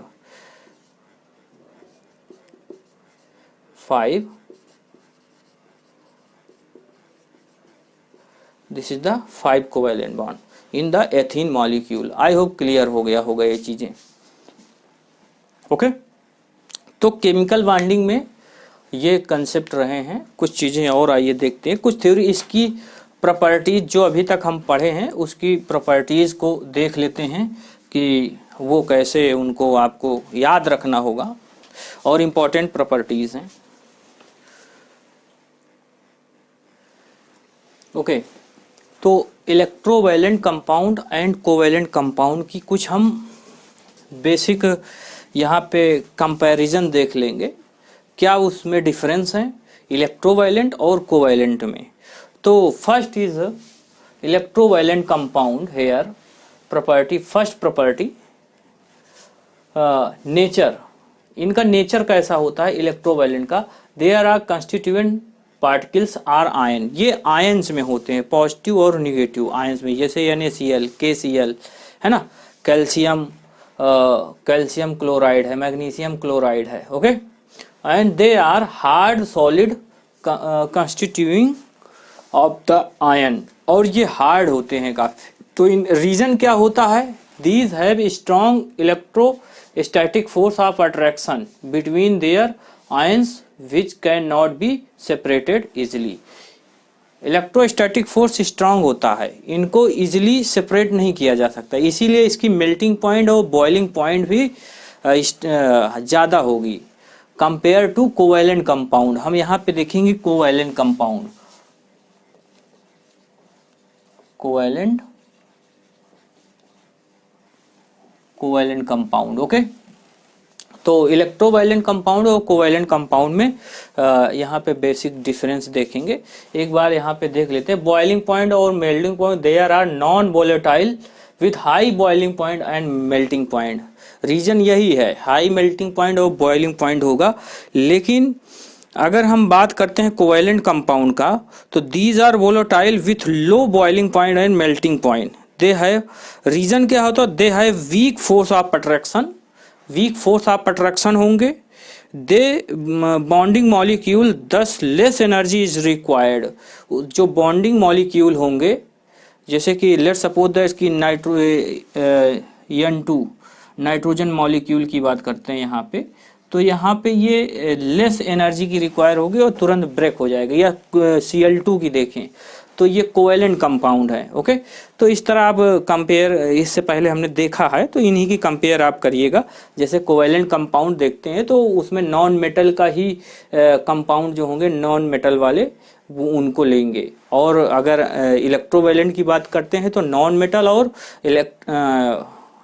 this is the 5 covalent bond in the ethene molecule. I hope clear हो गया होगा ये चीजें। ओके, तो केमिकल बॉन्डिंग में ये कंसेप्ट रहे हैं। कुछ चीजें और आइए देखते हैं, कुछ थ्योरी, इसकी प्रॉपर्टीज जो अभी तक हम पढ़े हैं उसकी प्रॉपर्टीज को देख लेते हैं कि वो कैसे, उनको आपको याद रखना होगा और इम्पोर्टेंट प्रॉपर्टीज हैं। ओके, तो electrovalent compound and covalent compound की कुछ हम बेसिक यहाँ पे कंपैरिजन देख लेंगे, क्या उसमें डिफरेंस है इलेक्ट्रोवैलेंट और कोवैलेंट में। तो first is electrovalent compound here property. First property nature, इनका नेचर कैसा होता है इलेक्ट्रोवैलेंट का, there are constituent particles are ion, ये आयंस में होते हैं, पॉजिटिव और निगेटिव आयंस में, जैसे NaCl, KCl है ना, कैल्शियम कैल्शियम क्लोराइड है, मैग्नीशियम क्लोराइड है। Okay, and they are hard solid constituting of the ion, और ये हार्ड होते हैं काफी। तो इन रीजन क्या होता है, these have strong electrostatic force of attraction between their ions which cannot be separated easily। Electrostatic force strong होता है, इनको इजीली सेपरेट नहीं किया जा सकता, इसीलिए इसकी मेल्टिंग पॉइंट और बॉइलिंग पॉइंट भी ज़्यादा होगी कंपेयर टू कोवैलेंट कंपाउंड। हम यहाँ पे देखेंगे covalent compound, covalent compound. Okay, तो इलेक्ट्रोवैलेंट कंपाउंड और कोवैलेंट कंपाउंड में यहाँ पे बेसिक डिफरेंस देखेंगे। एक बार यहाँ पे देख लेते हैं, बॉइलिंग पॉइंट और melting point, there are non volatile with high boiling point and melting point. Reason यही है, हाई मेल्टिंग पॉइंट और बॉइलिंग पॉइंट होगा। लेकिन अगर हम बात करते हैं कोवैलेंट कंपाउंड का, तो these are volatile with low boiling point and melting point. They have, reason क्या होता है, they have weak force of attraction, weak force of attraction होंगे। दे बॉन्डिंग मॉलिक्यूल दस लेस एनर्जी इज रिक्वायर्ड। जो bonding molecule होंगे, जैसे कि let suppose that इसकी N2 नाइट्रोजन मॉलिक्यूल की बात करते हैं यहाँ पे, तो यहाँ पे ये लेस एनर्जी की रिक्वायर होगी और तुरंत ब्रेक हो जाएगा। या Cl2 की देखें तो ये कोवैलेंट कंपाउंड है। ओके, तो इस तरह आप कंपेयर, इससे पहले हमने देखा है तो इन्हीं की कंपेयर आप करिएगा। जैसे कोवैलेंट कंपाउंड देखते हैं तो उसमें नॉन मेटल का ही कंपाउंड जो होंगे, नॉन मेटल वाले, वो उनको लेंगे। और अगर इलेक्ट्रोवैलेंट की बात करते हैं तो नॉन मेटल और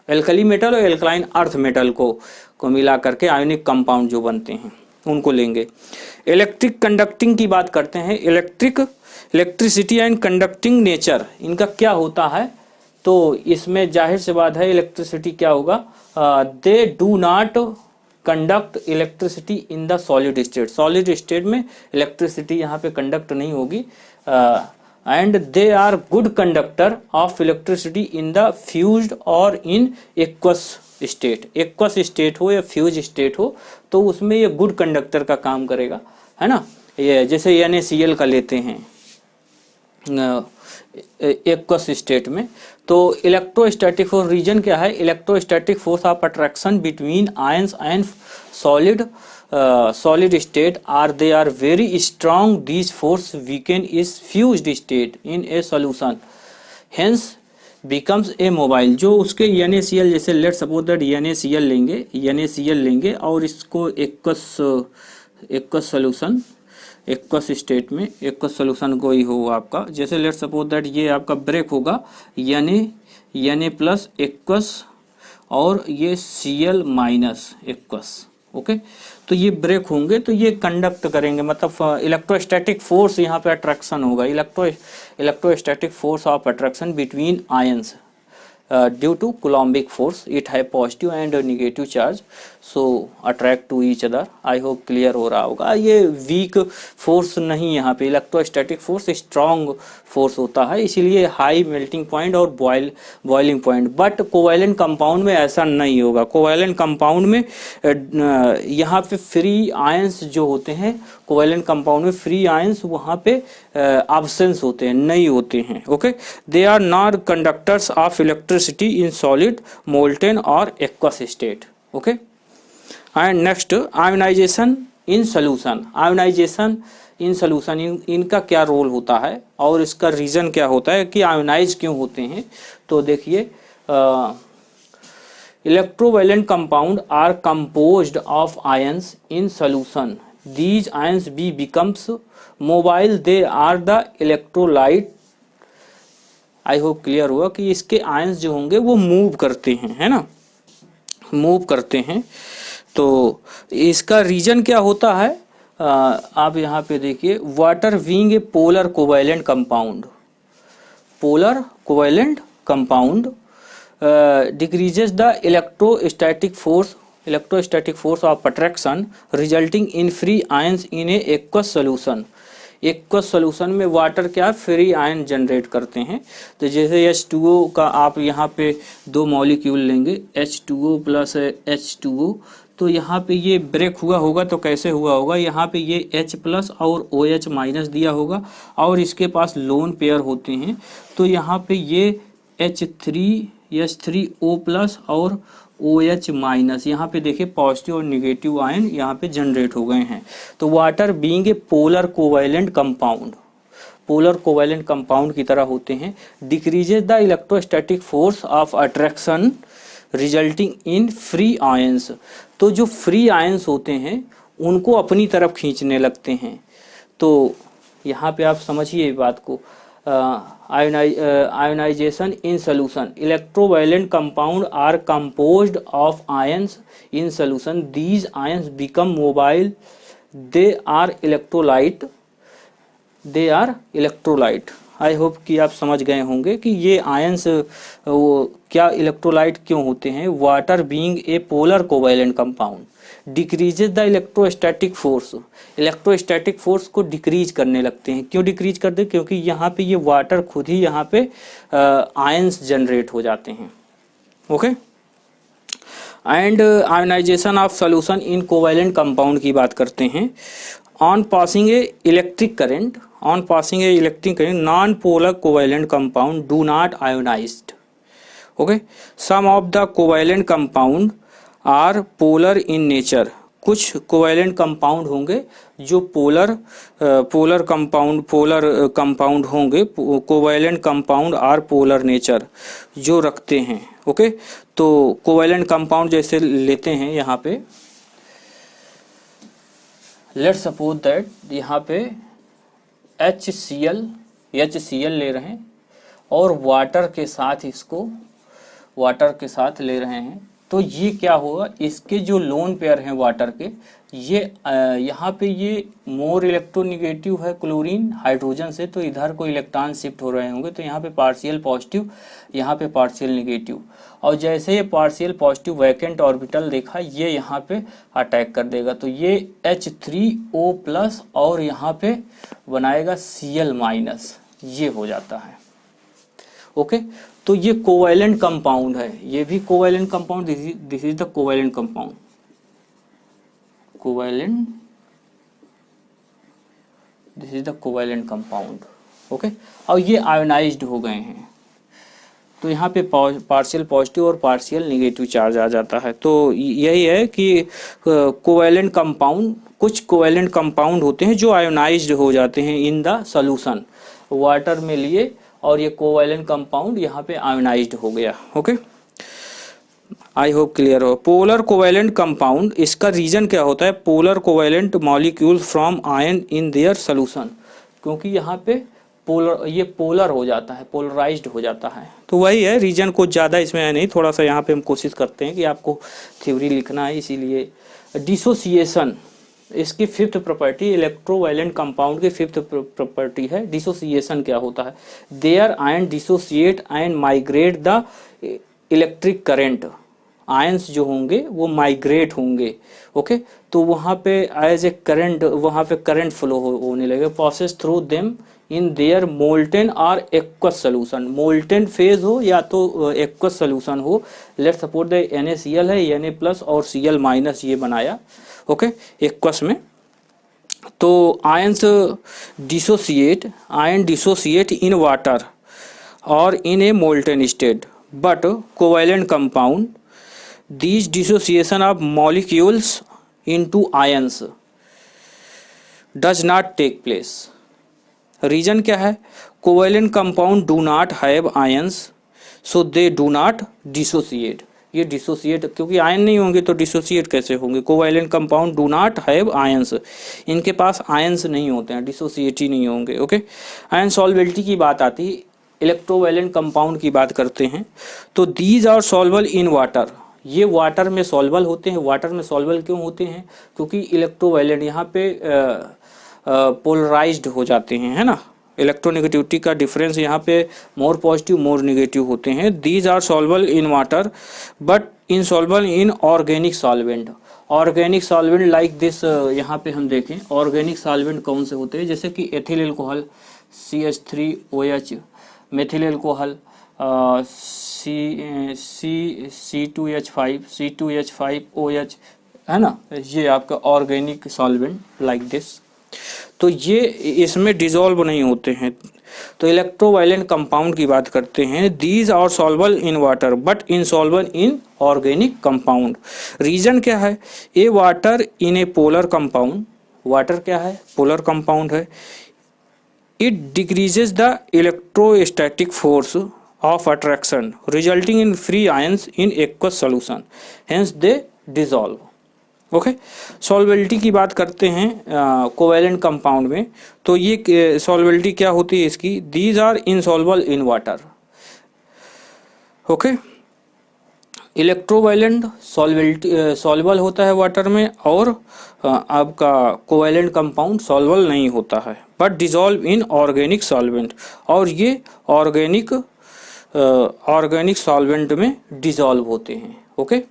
एल्कली मेटल और एल्कलाइन अर्थ मेटल को मिला करके आयोनिक कंपाउंड जो बनते हैं उनको लेंगे। इलेक्ट्रिक कंडक्टिंग की बात करते हैं, इलेक्ट्रिसिटी एंड कंडक्टिंग नेचर इनका क्या होता है, तो इसमें जाहिर सी बात है इलेक्ट्रिसिटी क्या होगा, they do not conduct electricity in the solid state. Solid state में इलेक्ट्रिसिटी यहाँ पे कंडक्ट नहीं होगी। And they are good conductor of electricity in the fused और in aqueous state. Aqueous state हो या फ्यूज स्टेट हो तो उसमें ये गुड कंडक्टर का काम करेगा, है ना। ये जैसे NaCl का लेते हैं एक्वस स्टेट में, तो इलेक्ट्रोस्टैटिक फोर्स, रीजन क्या है, electrostatic force of attraction between ions and solid state are they are very strong. These force weaken is fused state in a solution, hence becomes a mobile। जो उसके NaCl, जैसे let suppose that NaCl लेंगे और इसको aqueous solution aqueous state में, aqueous solution कोई हो आपका, जैसे लेट सपोज दैट ये आपका ब्रेक होगा Na प्लस एक्वस और ये Cl माइनस एक्वस, ओके। तो ये ब्रेक होंगे तो ये कंडक्ट करेंगे, मतलब इलेक्ट्रोस्टैटिक फोर्स यहाँ पे अट्रैक्शन होगा, electrostatic force of attraction between ions due to coulombic force, it है positive and negative charge so attract to each other. I hope clear हो रहा होगा। ये वीक फोर्स नहीं, यहाँ पे इलेक्ट्रोस्टैटिक फोर्स स्ट्रॉन्ग फोर्स होता है, इसीलिए हाई मेल्टिंग पॉइंट और boiling point. But covalent compound में ऐसा नहीं होगा। कोवैलेंट कंपाउंड में यहाँ पे फ्री आयंस जो होते हैं, कोवैलेंट कंपाउंड में फ्री आयंस वहाँ पे एब्सेंस होते हैं, नहीं होते हैं, okay. They are not conductors of electricity in solid, molten और aqueous state, okay. And next ionisation in solution. Ionisation in solution, इनका क्या रोल होता है और इसका रीज़न क्या होता है कि आयोनाइज क्यों होते हैं। तो देखिए, electrovalent compound are composed of ions in solution, these ions B becomes mobile, they are the electrolyte। I hope clear हुआ कि इसके आयंस जो होंगे वो मूव करते हैं, है ना, मूव करते हैं। तो इसका रीजन क्या होता है, आप यहाँ पे देखिए, water being a polar covalent compound, polar covalent compound decreases the electrostatic force of attraction resulting in free ions in A aqueous solution. Aqueous solution में वाटर क्या फ्री आयन जनरेट करते हैं। तो जैसे H2O का आप यहाँ पे दो मॉलिक्यूल लेंगे, H2O प्लस H2O, तो यहाँ पे ये ब्रेक हुआ होगा तो कैसे हुआ होगा, यहाँ पे ये H प्लस और OH माइनस दिया होगा और इसके पास लोन पेयर होते हैं, तो यहाँ पे ये H3O प्लस और OH माइनस, यहाँ पे देखिए पॉजिटिव और निगेटिव आयन यहाँ पे जनरेट हो गए हैं। तो water being a polar covalent compound, polar covalent compound की तरह होते हैं, decreases the electrostatic force of attraction resulting in free ions. तो जो फ्री आयंस होते हैं उनको अपनी तरफ खींचने लगते हैं। तो यहाँ पे आप समझिए बात को, ionization in solution, electrovalent compound are composed of ions in solution, these ions become mobile, they are electrolyte. I hope कि आप समझ गए होंगे कि ये आयंस वो क्या इलेक्ट्रोलाइट क्यों होते हैं। Water being a polar covalent compound decreases the electrostatic force, electrostatic force को डिक्रीज करने लगते हैं। क्यों डिक्रीज करते हैं, क्योंकि यहाँ पे ये वाटर खुद ही यहाँ पे आयंस जनरेट हो जाते हैं, okay. And ionization of solution in covalent compound की बात करते हैं। On passing a electric current, non polar covalent compound do not ionized, okay. Some of the covalent compound are polar in nature, कुछ covalent compound होंगे जो polar compound होंगे, covalent compound are polar nature जो रखते हैं, okay. तो covalent compound जैसे लेते हैं यहाँ पे, लेट्स सपोज दैट यहाँ पे HCl ले रहे हैं और वाटर के साथ ले रहे हैं, तो ये क्या होगा, इसके जो लोन पेयर हैं वाटर के, ये यहाँ पे ये मोर इलेक्ट्रोनिगेटिव है क्लोरीन हाइड्रोजन से, तो इधर को इलेक्ट्रॉन शिफ्ट हो रहे होंगे, तो यहाँ पे पार्शियल पॉजिटिव, यहाँ पे पार्शियल निगेटिव, और जैसे ये पार्शियल पॉजिटिव वैकेंट ऑर्बिटल देखा, ये यहाँ पे अटैक कर देगा, तो ये H3O प्लस और यहाँ पे बनाएगा Cl माइनस, ये हो जाता है, ओके। तो ये कोवैलेंट कंपाउंड है, ये भी covalent compound, this is the covalent compound, this is the covalent compound, okay. और ये आयोनाइज्ड हो गए हैं, तो यहाँ पे पार्शियल पॉजिटिव और पार्शियल निगेटिव चार्ज आ जाता है। तो यही है कि कोवैलेंट कंपाउंड, कुछ कोवैलेंट कंपाउंड होते हैं जो आयोनाइज्ड हो जाते हैं इन द सॉल्यूशन, वाटर में लिए और ये कोवैलेंट कंपाउंड यहाँ पे आयोनाइज्ड हो गया, ओके। आई होप क्लियर हो। पोलर कोवेलेंट कंपाउंड, इसका रीजन क्या होता है? Polar covalent molecule from ion in their solution, क्योंकि यहाँ पे पोलर, ये पोलर हो जाता है, पोलराइज्ड हो जाता है। तो वही है रीजन, कुछ ज़्यादा इसमें है नहीं, थोड़ा सा यहाँ पे हम कोशिश करते हैं कि आपको थ्योरी लिखना है, इसीलिए। डिसोसिएशन, इसकी फिफ्थ प्रॉपर्टी, इलेक्ट्रोवायलेंट कंपाउंड की फिफ्थ प्रॉपर्टी है डिसोसिएशन। क्या होता है? There ion dissociate and migrate the electric current, ions जो होंगे वो माइग्रेट होंगे, ओके। तो वहाँ पे एज ए करंट, वहाँ पे करंट फ्लो होने लगे, process through them in their molten और एक्वस सोल्यूशन, मोल्टेन फेज हो या तो एक्वस सोल्यूशन हो। लेट्स सपोज द NaCl है, Na प्लस और Cl माइनस ये बनाया, ओके, एक्वस में। तो ions dissociate, ion dissociate in water और in a molten state, but covalent compound these dissociation of molecules into ions does not take place. Reason क्या है? Covalent compound do not have ions, so they do not dissociate. ये dissociate, क्योंकि ion नहीं होंगे तो dissociate कैसे होंगे? Covalent compound do not have ions, इनके पास आयंस नहीं होते हैं, डिसोसिएट ही नहीं होंगे, ओके। आयन सॉल्वेबिलिटी की बात आती है, इलेक्ट्रोवैलेंट कंपाउंड की बात करते हैं, तो these are soluble in water, ये वाटर में सॉल्वल होते हैं। वाटर में सॉल्वल क्यों होते हैं? क्योंकि इलेक्ट्रोवायलेंट यहाँ पे पोलराइज्ड हो जाते हैं, है ना। इलेक्ट्रोनेगेटिविटी का डिफरेंस यहाँ पे मोर पॉजिटिव मोर नेगेटिव होते हैं। These are soluble in water but insoluble in organic solvent. Organic solvent like this, यहाँ पे हम देखें ऑर्गेनिक सॉल्वेंट कौन से होते हैं, जैसे कि ethyl alcohol CH3OH, methyl alcohol C2H5OH, है ना, ये आपका ऑर्गेनिक सॉल्वेंट लाइक दिस। तो ये इसमें डिसॉल्व नहीं होते हैं। तो इलेक्ट्रोवायलेंट कंपाउंड की बात करते हैं, these are soluble in water but insoluble in organic compound. Reason क्या है? A water in a polar compound, water क्या है? पोलर कंपाउंड है। It decreases the electrostatic force of attraction resulting in free ions in aqueous solution, hence they dissolve, okay. Solubility की बात करते हैं covalent compound में, तो ये सॉल्वेबिलिटी क्या होती है इसकी? These are insoluble in water, okay. Electrovalent solubility soluble होता है वाटर में, और आपका कोवेलेंट कंपाउंड सॉल्वल नहीं होता है but dissolve in organic solvent, और ये ऑर्गेनिक सॉल्वेंट में डिसॉल्व होते हैं, ओके,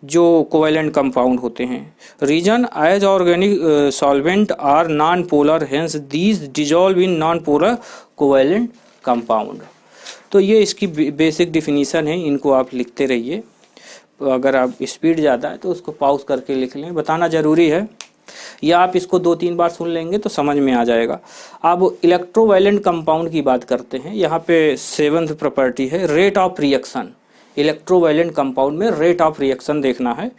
जो कोवेलेंट कंपाउंड होते हैं। Reason as organic solvent are non polar, hence these dissolve in non polar covalent compound. तो ये इसकी बेसिक डिफिनीशन है, इनको आप लिखते रहिए। अगर आप स्पीड ज़्यादा है तो उसको पॉज करके लिख लें, बताना ज़रूरी है, या आप इसको 2-3 बार सुन लेंगे तो समझ में आ जाएगा। अब इलेक्ट्रोवायलेंट कंपाउंड की बात करते हैं, यहाँ पे 7th प्रॉपर्टी है rate of reaction. Electrovalent compound में रेट ऑफ रिएक्शन देखना है,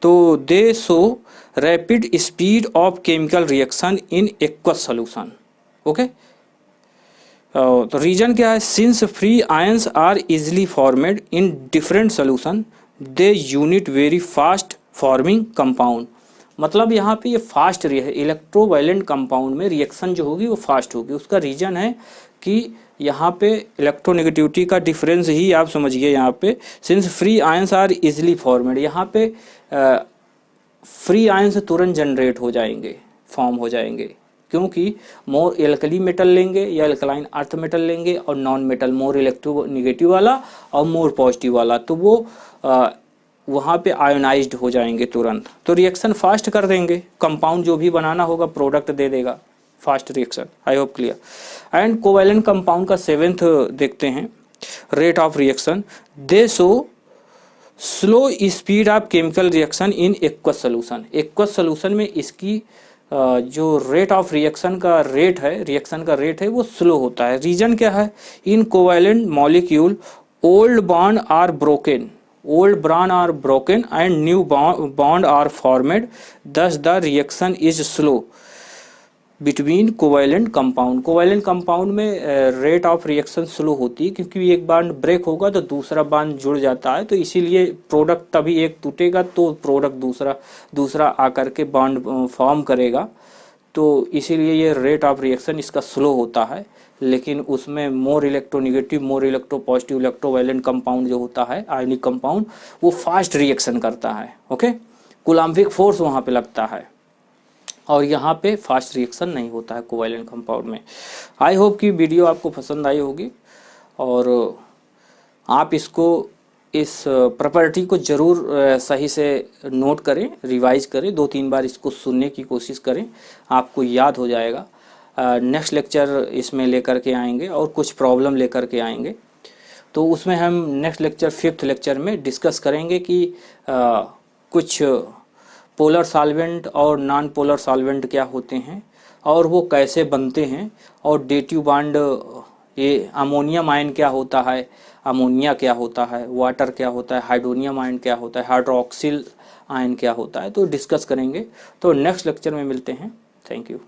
तो they show rapid speed of chemical reaction in aqueous solution, okay. तो रीजन क्या है? Since free ions are easily formed in different solution they unite very fast forming compound. मतलब यहाँ पे ये फास्ट इलेक्ट्रोवायलेंट कंपाउंड में रिएक्शन जो होगी वो फास्ट होगी। उसका रीजन है कि यहाँ पे इलेक्ट्रोनेगेटिविटी का डिफरेंस ही आप समझिए। यहाँ पे since free ions are easily formed, यहाँ पे फ्री आयंस तुरंत जनरेट हो जाएंगे, फॉर्म हो जाएंगे, क्योंकि मोर एल्कली मेटल लेंगे या एल्कलाइन अर्थ मेटल लेंगे, और नॉन मेटल मोर इलेक्ट्रोनेगेटिव वाला और मोर पॉजिटिव वाला, तो वो वहाँ पे आयोनाइज्ड हो जाएंगे तुरंत। तो रिएक्शन फास्ट कर देंगे, कंपाउंड जो भी बनाना होगा प्रोडक्ट दे देगा, fast reaction. I hope clear. And covalent compound का 7th देखते हैं, rate of reaction. They show slow speed of chemical reaction in aqueous solution. Aqueous solution में इसकी जो रेट ऑफ रिएक्शन का रेट है वो स्लो होता है। रीजन क्या है? In covalent molecule old bond are broken, old bond are broken and new bond are formed, thus the reaction is slow between covalent compound. Covalent compound में rate of reaction slow होती है, क्योंकि एक bond break होगा तो दूसरा bond जुड़ जाता है, तो इसीलिए प्रोडक्ट तभी एक टूटेगा तो प्रोडक्ट दूसरा आकर के बॉन्ड फॉर्म करेगा, तो इसीलिए ये रेट ऑफ रिएक्शन इसका स्लो होता है। लेकिन उसमें more electronegative, more electropositive electrovalent compound जो होता है, आयनिक कंपाउंड, वो फास्ट रिएक्शन करता है। ओके, कूलाम्बिक फोर्स वहाँ पे लगता है, और यहाँ पे फास्ट रिएक्शन नहीं होता है कोवैलेंट कंपाउंड में। आई होप कि वीडियो आपको पसंद आई होगी, और आप इसको, इस प्रॉपर्टी को ज़रूर सही से नोट करें, रिवाइज करें, 2-3 बार इसको सुनने की कोशिश करें, आपको याद हो जाएगा। नेक्स्ट लेक्चर इसमें लेकर के आएंगे और कुछ प्रॉब्लम लेकर के आएंगे, तो उसमें हम नेक्स्ट लेक्चर 5th लेक्चर में डिस्कस करेंगे कि कुछ पोलर सॉल्वेंट और नॉन पोलर सॉल्वेंट क्या होते हैं और वो कैसे बनते हैं, और डेटिव बॉन्ड, ये अमोनियम आयन क्या होता है, अमोनिया क्या होता है, वाटर क्या होता है, हाइड्रोनियम आयन क्या होता है, हाइड्रोक्सिल आयन क्या होता है, तो डिस्कस करेंगे। तो नेक्स्ट लेक्चर में मिलते हैं। Thank you.